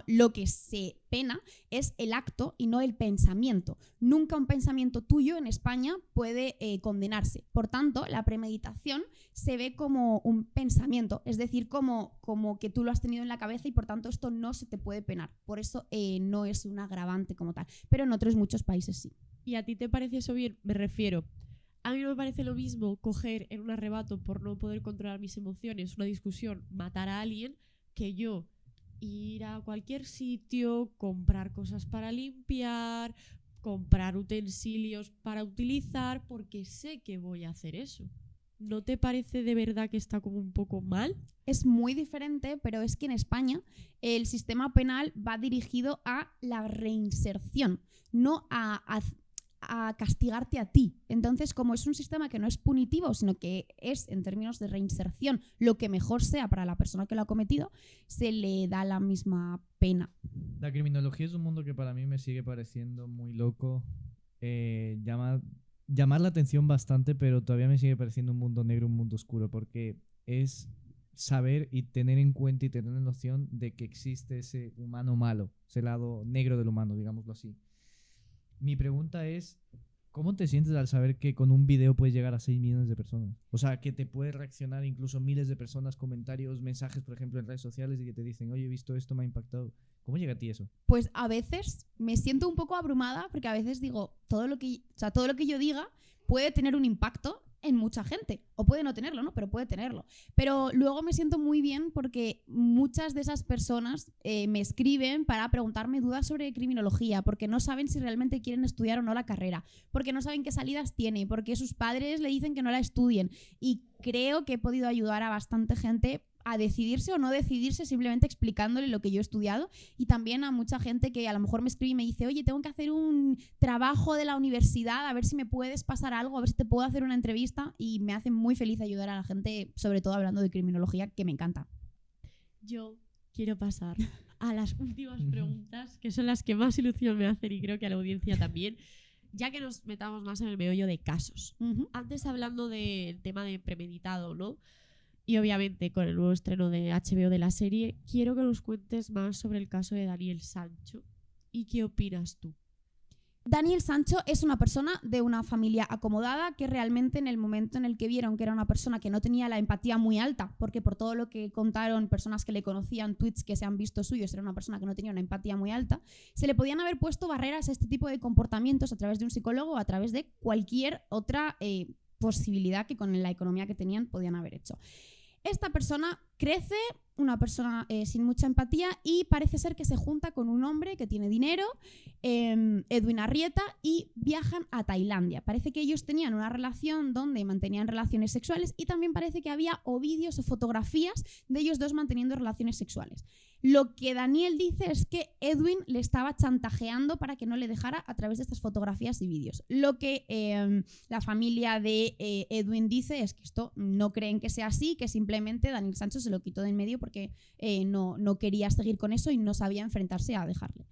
lo que se pena es el acto y no el pensamiento. Nunca un pensamiento tuyo en España puede condenarse. Por tanto, la premeditación se ve como un pensamiento, es decir, como que tú lo has tenido en la cabeza y por tanto esto no se te puede penar. Por eso no es un agravante como tal. Pero en otros muchos países sí. ¿Y a ti te parece eso bien? Me refiero, a mí no me parece lo mismo coger en un arrebato por no poder controlar mis emociones, una discusión, matar a alguien, que yo ir a cualquier sitio, comprar cosas para limpiar, comprar utensilios para utilizar, porque sé que voy a hacer eso. ¿No te parece de verdad que está como un poco mal? Es muy diferente, pero es que en España el sistema penal va dirigido a la reinserción, no a castigarte a ti. Entonces, como es un sistema que no es punitivo, sino que es, en términos de reinserción, lo que mejor sea para la persona que lo ha cometido, se le da la misma pena. La criminología es un mundo que para mí me sigue pareciendo muy loco. Llamar la atención bastante, pero todavía me sigue pareciendo un mundo negro, un mundo oscuro, porque es saber y tener en cuenta y tener la noción de que existe ese humano malo, ese lado negro del humano, digámoslo así. Mi pregunta es, ¿cómo te sientes al saber que con un video puedes llegar a 6 millones de personas? O sea, que te puede reaccionar incluso miles de personas, comentarios, mensajes, por ejemplo, en redes sociales, y que te dicen, oye, he visto esto, me ha impactado. ¿Cómo llega a ti eso? Pues a veces me siento un poco abrumada, porque a veces digo, todo lo que yo diga puede tener un impacto en mucha gente, o puede no tenerlo, ¿no? Pero puede tenerlo. Pero luego me siento muy bien porque muchas de esas personas me escriben para preguntarme dudas sobre criminología, porque no saben si realmente quieren estudiar o no la carrera, porque no saben qué salidas tiene, porque sus padres le dicen que no la estudien. Y creo que he podido ayudar a bastante gente a decidirse o no decidirse, simplemente explicándole lo que yo he estudiado, y también a mucha gente que a lo mejor me escribe y me dice, oye, tengo que hacer un trabajo de la universidad, a ver si me puedes pasar algo, a ver si te puedo hacer una entrevista, y me hace muy feliz ayudar a la gente, sobre todo hablando de criminología, que me encanta. Yo quiero pasar a las últimas preguntas, que son las que más ilusión me hacen y creo que a la audiencia también, ya que nos metamos más en el meollo de casos. Antes, hablando del tema de premeditado, ¿no? Y obviamente con el nuevo estreno de HBO de la serie, quiero que nos cuentes más sobre el caso de Daniel Sancho. ¿Y qué opinas tú? Daniel Sancho es una persona de una familia acomodada que realmente en el momento en el que vieron que era una persona que no tenía la empatía muy alta, porque por todo lo que contaron personas que le conocían, tweets que se han visto suyos, era una persona que no tenía una empatía muy alta, se le podían haber puesto barreras a este tipo de comportamientos a través de un psicólogo o a través de cualquier otra posibilidad que con la economía que tenían podían haber hecho. Esta persona crece, una persona sin mucha empatía, y parece ser que se junta con un hombre que tiene dinero, Edwin Arrieta, y viajan a Tailandia. Parece que ellos tenían una relación donde mantenían relaciones sexuales, y también parece que había o vídeos o fotografías de ellos dos manteniendo relaciones sexuales. Lo que Daniel dice es que Edwin le estaba chantajeando para que no le dejara a través de estas fotografías y vídeos. Lo que la familia de Edwin dice es que esto no creen que sea así, que simplemente Daniel Sancho se lo quitó de en medio porque no quería seguir con eso y no sabía enfrentarse a dejarle.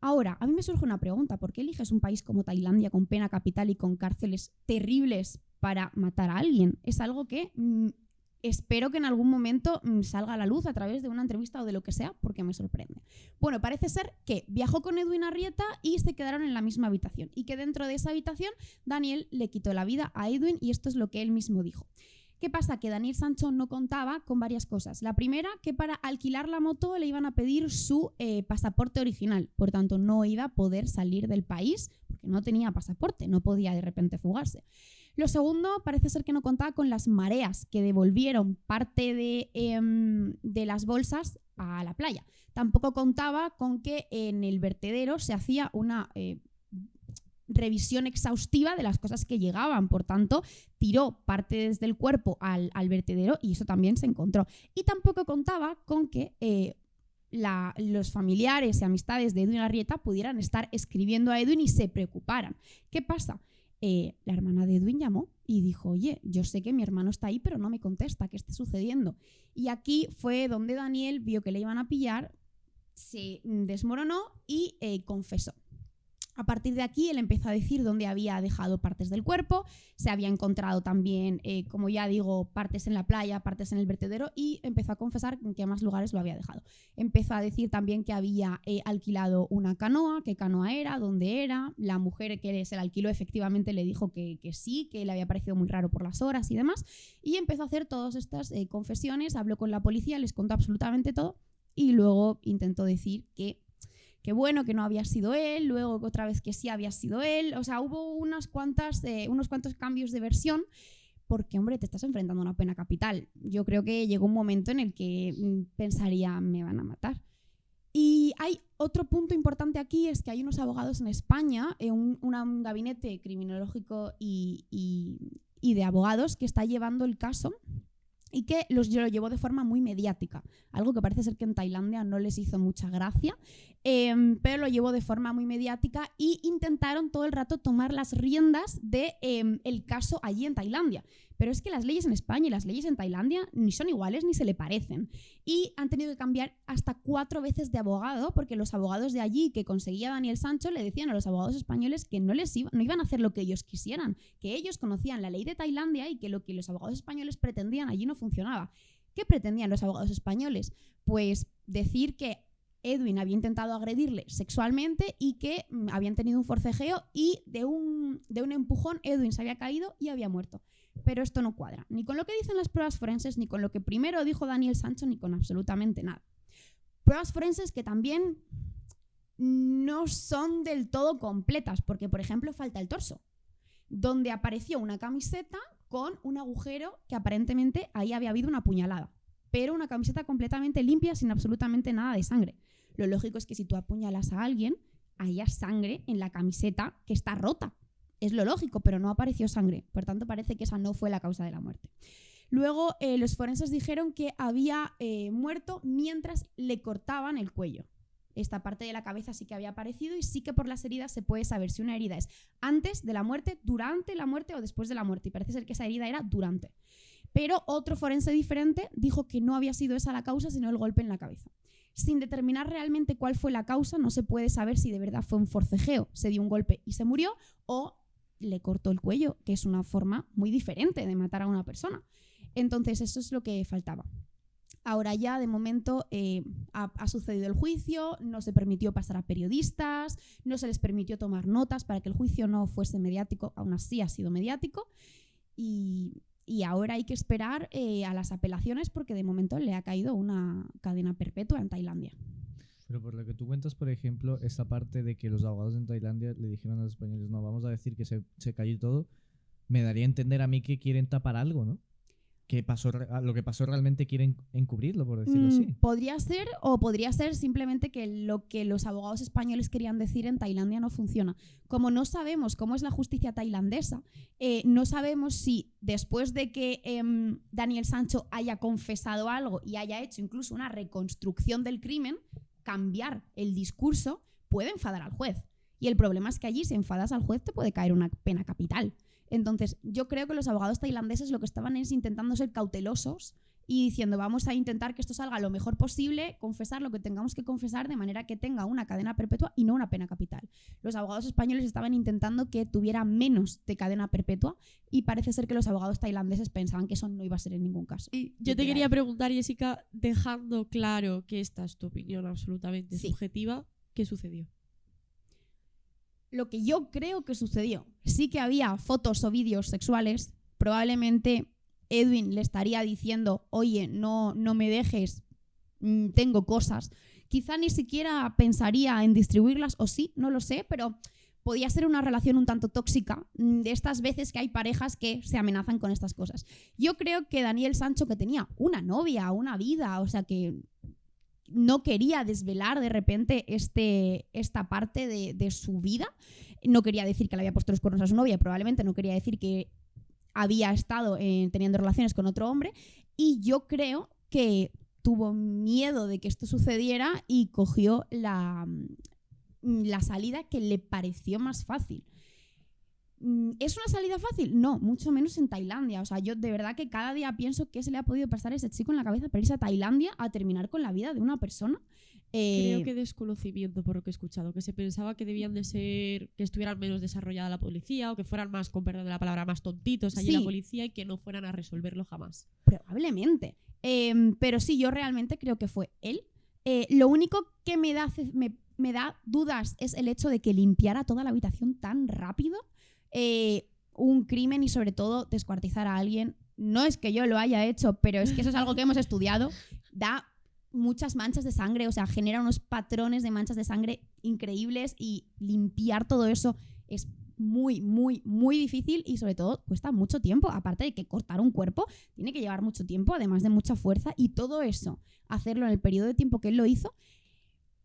Ahora, a mí me surge una pregunta. ¿Por qué eliges un país como Tailandia con pena capital y con cárceles terribles para matar a alguien? Es algo que espero que en algún momento salga a la luz a través de una entrevista o de lo que sea, porque me sorprende. Bueno, parece ser que viajó con Edwin Arrieta y se quedaron en la misma habitación. Y que dentro de esa habitación Daniel le quitó la vida a Edwin y esto es lo que él mismo dijo. ¿Qué pasa? Que Daniel Sancho no contaba con varias cosas. La primera, que para alquilar la moto le iban a pedir su pasaporte original. Por tanto, no iba a poder salir del país porque no tenía pasaporte, no podía de repente fugarse. Lo segundo, parece ser que no contaba con las mareas que devolvieron parte de las bolsas a la playa. Tampoco contaba con que en el vertedero se hacía una revisión exhaustiva de las cosas que llegaban. Por tanto, tiró partes del cuerpo al vertedero y eso también se encontró. Y tampoco contaba con que los familiares y amistades de Edwin Arrieta pudieran estar escribiendo a Edwin y se preocuparan. ¿Qué pasa? La hermana de Edwin llamó y dijo: oye, yo sé que mi hermano está ahí, pero no me contesta, ¿qué está sucediendo? Y aquí fue donde Daniel vio que le iban a pillar, se desmoronó y confesó. A partir de aquí él empezó a decir dónde había dejado partes del cuerpo, se había encontrado también, como ya digo, partes en la playa, partes en el vertedero y empezó a confesar en qué más lugares lo había dejado. Empezó a decir también que había alquilado una canoa, qué canoa era, dónde era, la mujer que se la alquiló efectivamente le dijo que sí, que le había parecido muy raro por las horas y demás, y empezó a hacer todas estas confesiones, habló con la policía, les contó absolutamente todo y luego intentó decir que bueno, que no había sido él, luego que otra vez que sí había sido él. O sea, hubo unos cuantos cambios de versión porque, hombre, te estás enfrentando a una pena capital. Yo creo que llegó un momento en el que pensaría, me van a matar. Y hay otro punto importante aquí, es que hay unos abogados en España, un gabinete criminológico y de abogados que está llevando el caso y que lo llevó de forma muy mediática, algo que parece ser que en Tailandia no les hizo mucha gracia, pero lo llevó de forma muy mediática y intentaron todo el rato tomar las riendas del caso allí en Tailandia. Pero es que las leyes en España y las leyes en Tailandia ni son iguales ni se le parecen. Y han tenido que cambiar hasta 4 veces de abogado porque los abogados de allí que conseguía Daniel Sancho le decían a los abogados españoles que no iban a hacer lo que ellos quisieran, que ellos conocían la ley de Tailandia y que lo que los abogados españoles pretendían allí no funcionaba. ¿Qué pretendían los abogados españoles? Pues decir que Edwin había intentado agredirle sexualmente y que habían tenido un forcejeo y de un empujón Edwin se había caído y había muerto. Pero esto no cuadra, ni con lo que dicen las pruebas forenses, ni con lo que primero dijo Daniel Sancho, ni con absolutamente nada. Pruebas forenses que también no son del todo completas, porque por ejemplo falta el torso, donde apareció una camiseta con un agujero que aparentemente ahí había habido una puñalada, pero una camiseta completamente limpia sin absolutamente nada de sangre. Lo lógico es que si tú apuñalas a alguien, haya sangre en la camiseta que está rota. Es lo lógico, pero no apareció sangre. Por tanto, parece que esa no fue la causa de la muerte. Luego, los forenses dijeron que había muerto mientras le cortaban el cuello. Esta parte de la cabeza sí que había aparecido y sí que por las heridas se puede saber si una herida es antes de la muerte, durante la muerte o después de la muerte. Y parece ser que esa herida era durante. Pero otro forense diferente dijo que no había sido esa la causa, sino el golpe en la cabeza. Sin determinar realmente cuál fue la causa, no se puede saber si de verdad fue un forcejeo, se dio un golpe y se murió, o le cortó el cuello, que es una forma muy diferente de matar a una persona. Entonces eso es lo que faltaba. Ahora ya de momento ha sucedido el juicio, no se permitió pasar a periodistas, no se les permitió tomar notas para que el juicio no fuese mediático, aún así ha sido mediático y ahora hay que esperar a las apelaciones porque de momento le ha caído una cadena perpetua en Tailandia. Pero por lo que tú cuentas, por ejemplo, esa parte de que los abogados en Tailandia le dijeron a los españoles, no, vamos a decir que se cayó todo, me daría a entender a mí que quieren tapar algo, ¿no? Que lo que pasó realmente quieren encubrirlo, por decirlo así. Podría ser, o podría ser simplemente que lo que los abogados españoles querían decir en Tailandia no funciona. Como no sabemos cómo es la justicia tailandesa, no sabemos si después de que Daniel Sancho haya confesado algo y haya hecho incluso una reconstrucción del crimen, cambiar el discurso puede enfadar al juez. Y el problema es que allí, si enfadas al juez, te puede caer una pena capital. Entonces, yo creo que los abogados tailandeses lo que estaban es intentando ser cautelosos y diciendo vamos a intentar que esto salga lo mejor posible, confesar lo que tengamos que confesar de manera que tenga una cadena perpetua y no una pena capital. Los abogados españoles estaban intentando que tuviera menos de cadena perpetua y parece ser que los abogados tailandeses pensaban que eso no iba a ser en ningún caso. Y yo te quería preguntar, Jessica, dejando claro que esta es tu opinión absolutamente subjetiva, ¿qué sucedió? Lo que yo creo que sucedió, sí que había fotos o vídeos sexuales, probablemente Edwin le estaría diciendo, oye, no me dejes, tengo cosas. Quizá ni siquiera pensaría en distribuirlas, o sí, no lo sé, pero podía ser una relación un tanto tóxica, de estas veces que hay parejas que se amenazan con estas cosas. Yo creo que Daniel Sancho, que tenía una novia, una vida, o sea que no quería desvelar de repente esta parte de su vida. No quería decir que le había puesto los cuernos a su novia, probablemente no quería decir que había estado teniendo relaciones con otro hombre, y yo creo que tuvo miedo de que esto sucediera y cogió la salida que le pareció más fácil. ¿Es una salida fácil? No, mucho menos en Tailandia. O sea, yo de verdad que cada día pienso qué se le ha podido pasar a ese chico en la cabeza para irse a Tailandia a terminar con la vida de una persona. Creo que desconocimiento, por lo que he escuchado, que se pensaba que debían de ser, que estuvieran menos desarrollada la policía o que fueran más, con perdón de la palabra, más tontitos allí en la policía y que no fueran a resolverlo jamás. Probablemente. Pero sí, yo realmente creo que fue él. Lo único que me da dudas es el hecho de que limpiara toda la habitación tan rápido. Un crimen y sobre todo descuartizar a alguien. No es que yo lo haya hecho, pero es que eso es algo que hemos estudiado. Da muchas manchas de sangre, o sea, genera unos patrones de manchas de sangre increíbles y limpiar todo eso es muy, muy, muy difícil y sobre todo cuesta mucho tiempo. Aparte de que cortar un cuerpo tiene que llevar mucho tiempo, además de mucha fuerza, y todo eso, hacerlo en el periodo de tiempo que él lo hizo,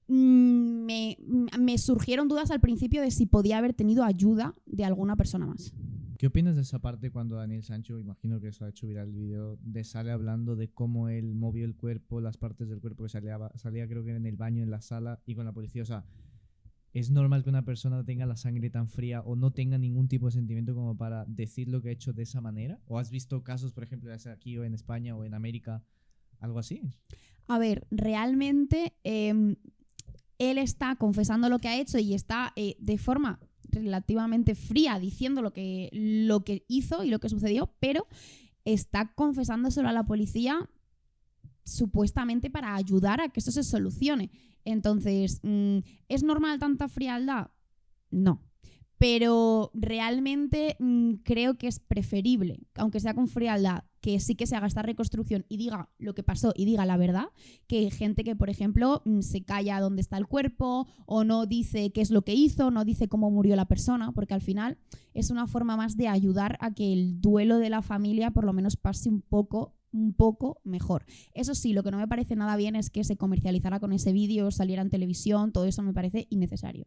me surgieron dudas al principio de si podía haber tenido ayuda de alguna persona más. ¿Qué opinas de esa parte cuando Daniel Sancho, imagino que eso ha hecho viral el vídeo, sale hablando de cómo él movió el cuerpo, las partes del cuerpo que salía creo que en el baño, en la sala y con la policía? O sea, ¿es normal que una persona tenga la sangre tan fría o no tenga ningún tipo de sentimiento como para decir lo que ha hecho de esa manera? ¿O has visto casos, por ejemplo, ya sea aquí o en España o en América, algo así? A ver, realmente él está confesando lo que ha hecho y está de forma relativamente fría diciendo lo que hizo y lo que sucedió, pero está confesándoselo a la policía supuestamente para ayudar a que eso se solucione. Entonces, ¿es normal tanta frialdad? No. Pero realmente creo que es preferible, aunque sea con frialdad, que sí que se haga esta reconstrucción y diga lo que pasó y diga la verdad, que gente que, por ejemplo, se calla dónde está el cuerpo o no dice qué es lo que hizo, no dice cómo murió la persona, porque al final es una forma más de ayudar a que el duelo de la familia por lo menos pase un poco mejor. Eso sí, lo que no me parece nada bien es que se comercializara con ese vídeo, saliera en televisión, todo eso me parece innecesario.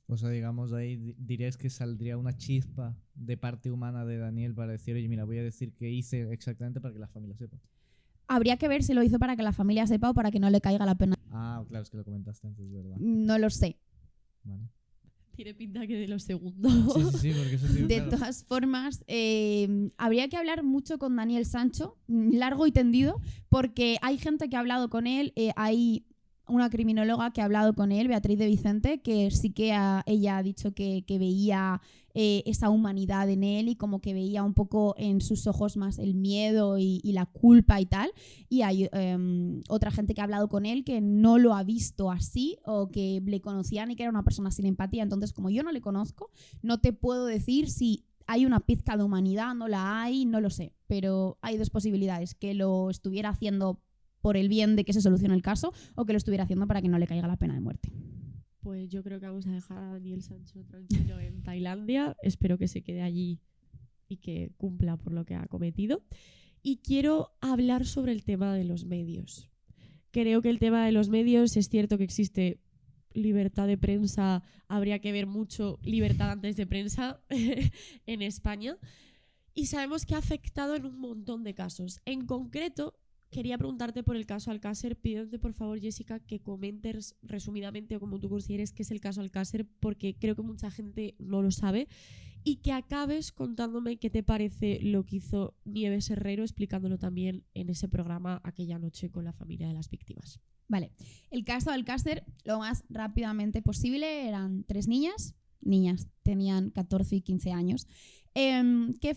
O sea, digamos, ahí dirías que saldría una chispa de parte humana de Daniel para decir, oye, mira, voy a decir qué hice exactamente para que la familia sepa. Habría que ver si lo hizo para que la familia sepa o para que no le caiga la pena. Ah, claro, es que lo comentaste antes, ¿verdad? No lo sé. Vale. Tiene pinta que de los segundos. Sí, porque eso tiene, De claro. todas formas, habría que hablar mucho con Daniel Sancho, largo y tendido, porque hay gente que ha hablado con él, hay una criminóloga que ha hablado con él, Beatriz de Vicente, que sí que ella ha dicho que veía esa humanidad en él y como que veía un poco en sus ojos más el miedo y la culpa y tal. Y hay otra gente que ha hablado con él que no lo ha visto así o que le conocían y que era una persona sin empatía. Entonces, como yo no le conozco, no te puedo decir si hay una pizca de humanidad, no la hay, no lo sé. Pero hay dos posibilidades, que lo estuviera haciendo por el bien de que se solucione el caso o que lo estuviera haciendo para que no le caiga la pena de muerte. Pues yo creo que vamos a dejar a Daniel Sancho tranquilo en Tailandia. Espero que se quede allí y que cumpla por lo que ha cometido. Y quiero hablar sobre el tema de los medios. Creo que el tema de los medios, es cierto que existe libertad de prensa, habría que ver mucho libertad antes de prensa en España. Y sabemos que ha afectado en un montón de casos. En concreto, quería preguntarte por el caso Alcácer, pidiéndote por favor, Jessica, que comentes resumidamente o como tú consideres que es el caso Alcácer, porque creo que mucha gente no lo sabe y que acabes contándome qué te parece lo que hizo Nieves Herrero, explicándolo también en ese programa aquella noche con la familia de las víctimas. Vale, el caso de Alcácer, lo más rápidamente posible, eran 3 niñas, tenían 14 y 15 años, que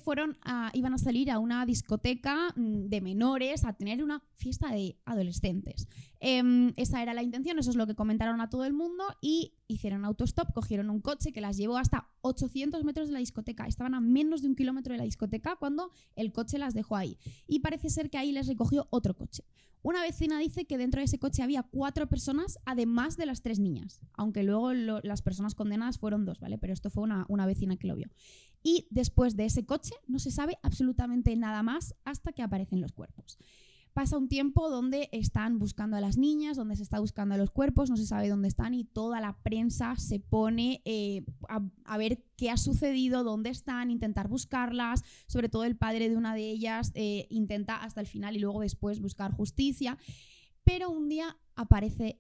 iban a salir a una discoteca de menores a tener una fiesta de adolescentes. Esa era la intención, eso es lo que comentaron a todo el mundo y hicieron autostop, cogieron un coche que las llevó hasta 800 metros de la discoteca. Estaban a menos de 1 kilómetro de la discoteca cuando el coche las dejó ahí. Y parece ser que ahí les recogió otro coche. Una vecina dice que dentro de ese coche había 4 personas, además de las 3 niñas. Aunque luego las personas condenadas fueron 2, ¿vale? Pero esto fue una vecina que lo vio. Y después de ese coche no se sabe absolutamente nada más hasta que aparecen los cuerpos. Pasa un tiempo donde están buscando a las niñas, donde se está buscando a los cuerpos, no se sabe dónde están y toda la prensa se pone a ver qué ha sucedido, dónde están, intentar buscarlas. Sobre todo el padre de una de ellas intenta hasta el final y luego después buscar justicia. Pero un día aparecen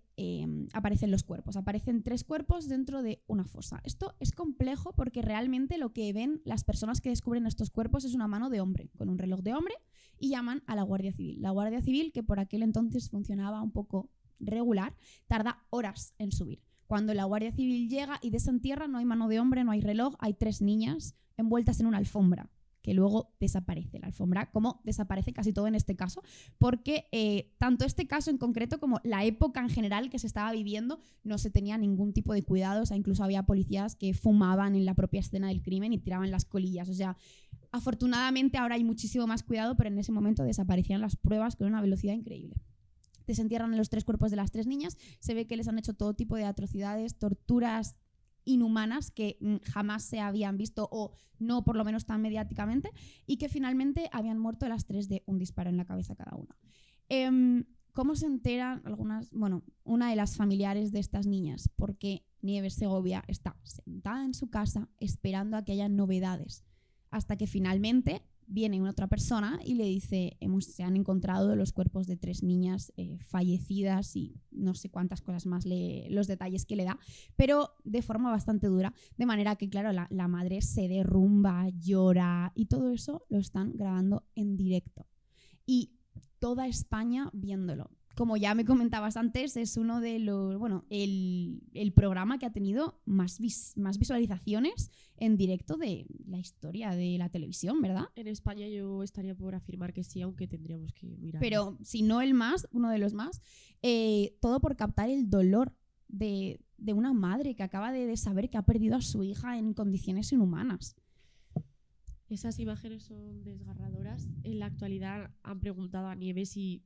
los cuerpos. Aparecen 3 cuerpos dentro de una fosa. Esto es complejo porque realmente lo que ven las personas que descubren estos cuerpos es una mano de hombre, con un reloj de hombre, y llaman a la Guardia Civil. La Guardia Civil, que por aquel entonces funcionaba un poco regular, tarda horas en subir. Cuando la Guardia Civil llega y desentierra, no hay mano de hombre, no hay reloj, hay 3 niñas envueltas en una alfombra, que luego desaparece la alfombra, como desaparece casi todo en este caso, porque tanto este caso en concreto como la época en general que se estaba viviendo no se tenía ningún tipo de cuidado. O sea, incluso había policías que fumaban en la propia escena del crimen y tiraban las colillas. O sea, afortunadamente ahora hay muchísimo más cuidado, pero en ese momento desaparecían las pruebas con una velocidad increíble. Desentierran a los 3 cuerpos de las 3 niñas, se ve que les han hecho todo tipo de atrocidades, torturas inhumanas que jamás se habían visto o no por lo menos tan mediáticamente, y que finalmente habían muerto las 3 de un disparo en la cabeza cada una. ¿Cómo se enteran una de las familiares de estas niñas? Porque Nieves Segovia está sentada en su casa esperando a que haya novedades, hasta que finalmente viene una otra persona y le dice: se han encontrado los cuerpos de 3 niñas fallecidas, y no sé cuántas cosas más, los detalles que le da, pero de forma bastante dura, de manera que claro, la madre se derrumba, llora, y todo eso lo están grabando en directo y toda España viéndolo. Como ya me comentabas antes, es uno de los, el programa que ha tenido más visualizaciones en directo de la historia de la televisión, ¿verdad? En España yo estaría por afirmar que sí, aunque tendríamos que mirar. Pero si no el más, uno de los más, todo por captar el dolor de una madre que acaba de saber que ha perdido a su hija en condiciones inhumanas. Esas imágenes son desgarradoras. En la actualidad han preguntado a Nieves si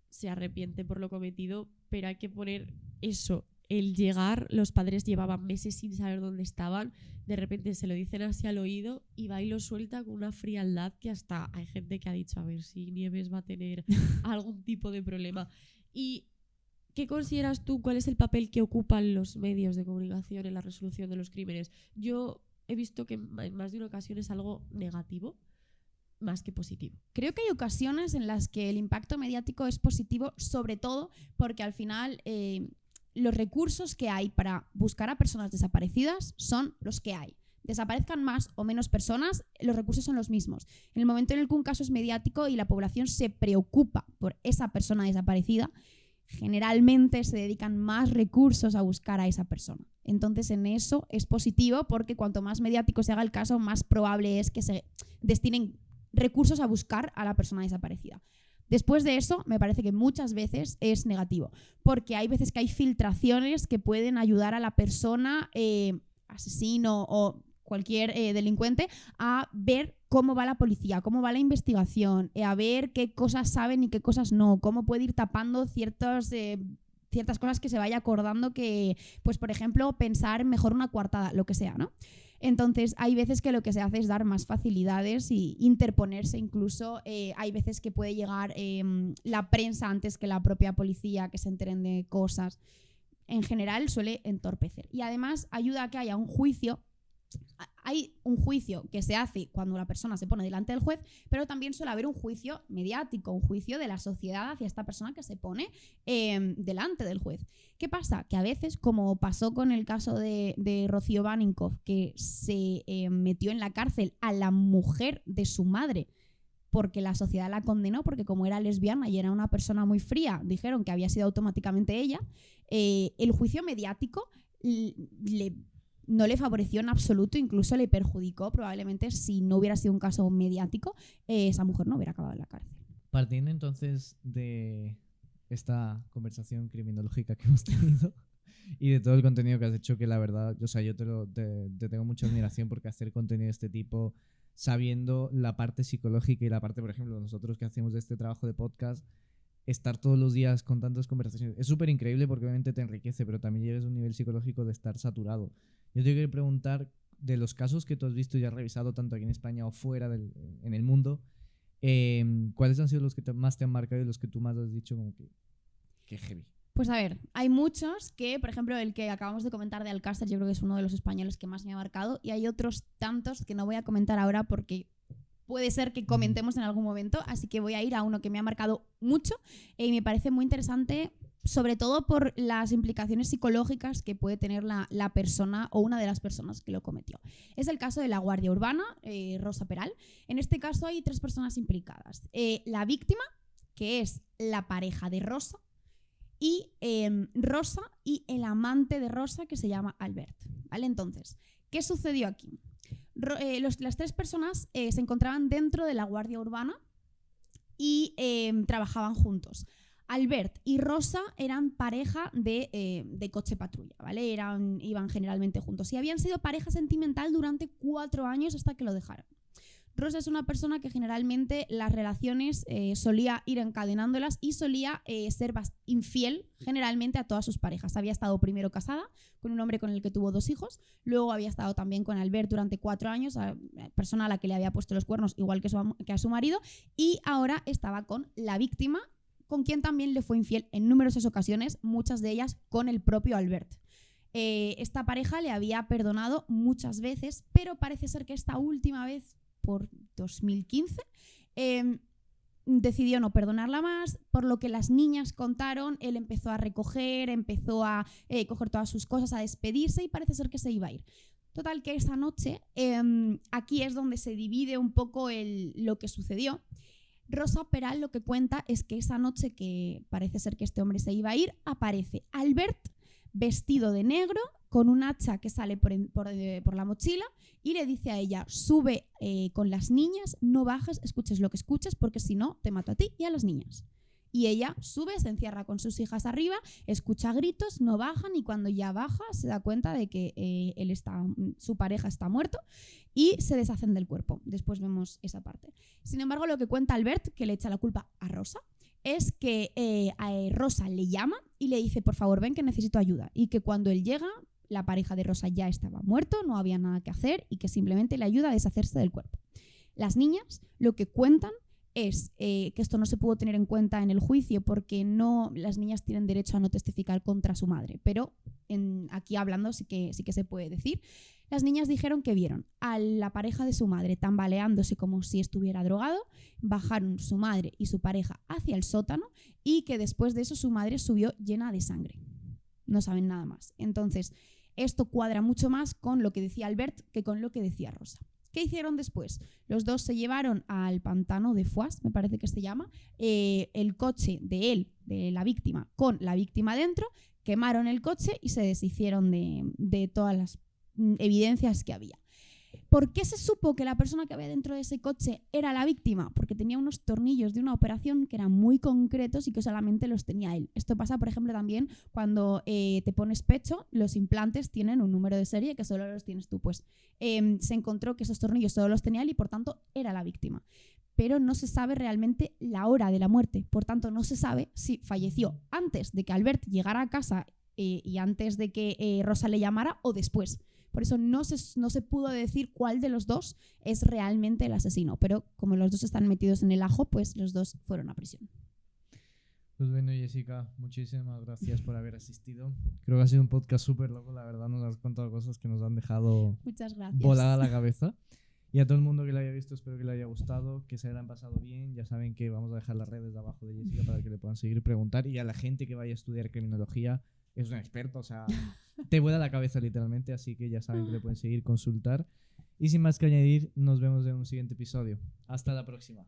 se arrepiente por lo cometido, pero hay que poner eso, el llegar, los padres llevaban meses sin saber dónde estaban, de repente se lo dicen así al oído y va y lo suelta con una frialdad que hasta hay gente que ha dicho: a ver si Nieves va a tener algún tipo de problema. ¿Y qué consideras tú? ¿Cuál es el papel que ocupan los medios de comunicación en la resolución de los crímenes? Yo he visto que en más de una ocasión es algo negativo más que positivo. Creo que hay ocasiones en las que el impacto mediático es positivo, sobre todo porque al final los recursos que hay para buscar a personas desaparecidas son los que hay. Desaparezcan más o menos personas, los recursos son los mismos. En el momento en el que un caso es mediático y la población se preocupa por esa persona desaparecida, generalmente se dedican más recursos a buscar a esa persona. Entonces en eso es positivo, porque cuanto más mediático se haga el caso, más probable es que se destinen recursos a buscar a la persona desaparecida. Después de eso, me parece que muchas veces es negativo, porque hay veces que hay filtraciones que pueden ayudar a la persona, asesino o cualquier delincuente, a ver cómo va la policía, cómo va la investigación, a ver qué cosas saben y qué cosas no, cómo puede ir tapando ciertas cosas que se vaya acordando, que, pues por ejemplo, pensar mejor una coartada, lo que sea, ¿no? Entonces hay veces que lo que se hace es dar más facilidades y interponerse incluso. Hay veces que puede llegar la prensa antes que la propia policía, que se enteren de cosas. En general suele entorpecer. Y además ayuda a que haya un juicio hay un juicio que se hace cuando la persona se pone delante del juez, pero también suele haber un juicio mediático, un juicio de la sociedad hacia esta persona que se pone delante del juez. ¿Qué pasa? Que a veces, como pasó con el caso de Rocío Baninkoff, que se metió en la cárcel a la mujer de su madre porque la sociedad la condenó, porque como era lesbiana y era una persona muy fría, dijeron que había sido automáticamente ella, el juicio mediático no le favoreció en absoluto, incluso le perjudicó. Probablemente si no hubiera sido un caso mediático, esa mujer no hubiera acabado en la cárcel. Partiendo entonces de esta conversación criminológica que hemos tenido y de todo el contenido que has hecho, que la verdad, o sea, yo te tengo mucha admiración porque hacer contenido de este tipo, sabiendo la parte psicológica y la parte, por ejemplo, nosotros que hacemos este trabajo de podcast, estar todos los días con tantas conversaciones, es súper increíble porque obviamente te enriquece, pero también llegas a un nivel psicológico de estar saturado. Yo te quiero preguntar, de los casos que tú has visto y has revisado tanto aquí en España o fuera en el mundo, ¿cuáles han sido los que más te han marcado y los que tú más has dicho como que heavy? Pues a ver, hay muchos que, por ejemplo, el que acabamos de comentar de Alcácer, yo creo que es uno de los españoles que más me ha marcado, y hay otros tantos que no voy a comentar ahora porque puede ser que comentemos en algún momento, así que voy a ir a uno que me ha marcado mucho y me parece muy interesante, sobre todo por las implicaciones psicológicas que puede tener la persona o una de las personas que lo cometió. Es el caso de la Guardia Urbana, Rosa Peral. En este caso hay 3 personas implicadas. La víctima, que es la pareja de Rosa, y Rosa y el amante de Rosa, que se llama Albert. ¿Vale? Entonces, ¿qué sucedió aquí? Las 3 personas se encontraban dentro de la Guardia Urbana y trabajaban juntos. Albert y Rosa eran pareja de coche patrulla, ¿vale? Iban generalmente juntos y habían sido pareja sentimental durante 4 años hasta que lo dejaron. Rosa es una persona que generalmente las relaciones solía ir encadenándolas y solía ser infiel generalmente a todas sus parejas. Había estado primero casada con un hombre con el que tuvo 2 hijos, luego había estado también con Albert durante 4 años, persona a la que le había puesto los cuernos igual que a su marido, y ahora estaba con la víctima, con quien también le fue infiel en numerosas ocasiones, muchas de ellas con el propio Albert. Esta pareja le había perdonado muchas veces, pero parece ser que esta última vez, por 2015, decidió no perdonarla más, por lo que las niñas contaron, él empezó a recoger, empezó a coger todas sus cosas, a despedirse y parece ser que se iba a ir. Total que esa noche, aquí es donde se divide un poco lo que sucedió. Rosa Peral lo que cuenta es que esa noche que parece ser que este hombre se iba a ir, aparece Albert vestido de negro, con un hacha que sale por la mochila y le dice a ella, sube con las niñas, no bajes, escuches lo que escuches porque si no te mato a ti y a las niñas. Y ella sube, se encierra con sus hijas arriba, escucha gritos, no bajan y cuando ya baja se da cuenta de que su pareja está muerto y se deshacen del cuerpo. Después vemos esa parte. Sin embargo, lo que cuenta Albert, que le echa la culpa a Rosa, es que a Rosa le llama y le dice, por favor, ven que necesito ayuda. Y que cuando él llega, la pareja de Rosa ya estaba muerto, no había nada que hacer y que simplemente le ayuda a deshacerse del cuerpo. Las niñas lo que cuentan es que esto no se pudo tener en cuenta en el juicio porque las niñas tienen derecho a no testificar contra su madre, pero aquí hablando sí que se puede decir. Las niñas dijeron que vieron a la pareja de su madre tambaleándose como si estuviera drogado, bajaron su madre y su pareja hacia el sótano y que después de eso su madre subió llena de sangre. No saben nada más. Entonces, esto cuadra mucho más con lo que decía Albert que con lo que decía Rosa. ¿Qué hicieron después? Los dos se llevaron al pantano de Foix, me parece que se llama, el coche de la víctima, con la víctima dentro, quemaron el coche y se deshicieron de todas las evidencias que había. ¿Por qué se supo que la persona que había dentro de ese coche era la víctima? Porque tenía unos tornillos de una operación que eran muy concretos y que solamente los tenía él. Esto pasa, por ejemplo, también cuando te pones pecho, los implantes tienen un número de serie que solo los tienes tú. Pues se encontró que esos tornillos solo los tenía él y por tanto era la víctima. Pero no se sabe realmente la hora de la muerte. Por tanto, no se sabe si falleció antes de que Albert llegara a casa y antes de que Rosa le llamara o después. Por eso no se pudo decir cuál de los dos es realmente el asesino. Pero como los dos están metidos en el ajo, pues los dos fueron a prisión. Pues bueno, Jessica, muchísimas gracias por haber asistido. Creo que ha sido un podcast súper loco, la verdad. Nos has contado cosas que nos han dejado Muchas gracias. volada la cabeza. Y a todo el mundo que lo haya visto, espero que le haya gustado, que se hayan pasado bien. Ya saben que vamos a dejar las redes de abajo de Jessica para que le puedan seguir y preguntar. Y a la gente que vaya a estudiar criminología, es una experta, o sea, te vuela la cabeza literalmente. Así que ya saben que le pueden seguir, consultar. Y sin más que añadir, nos vemos en un siguiente episodio. Hasta la próxima.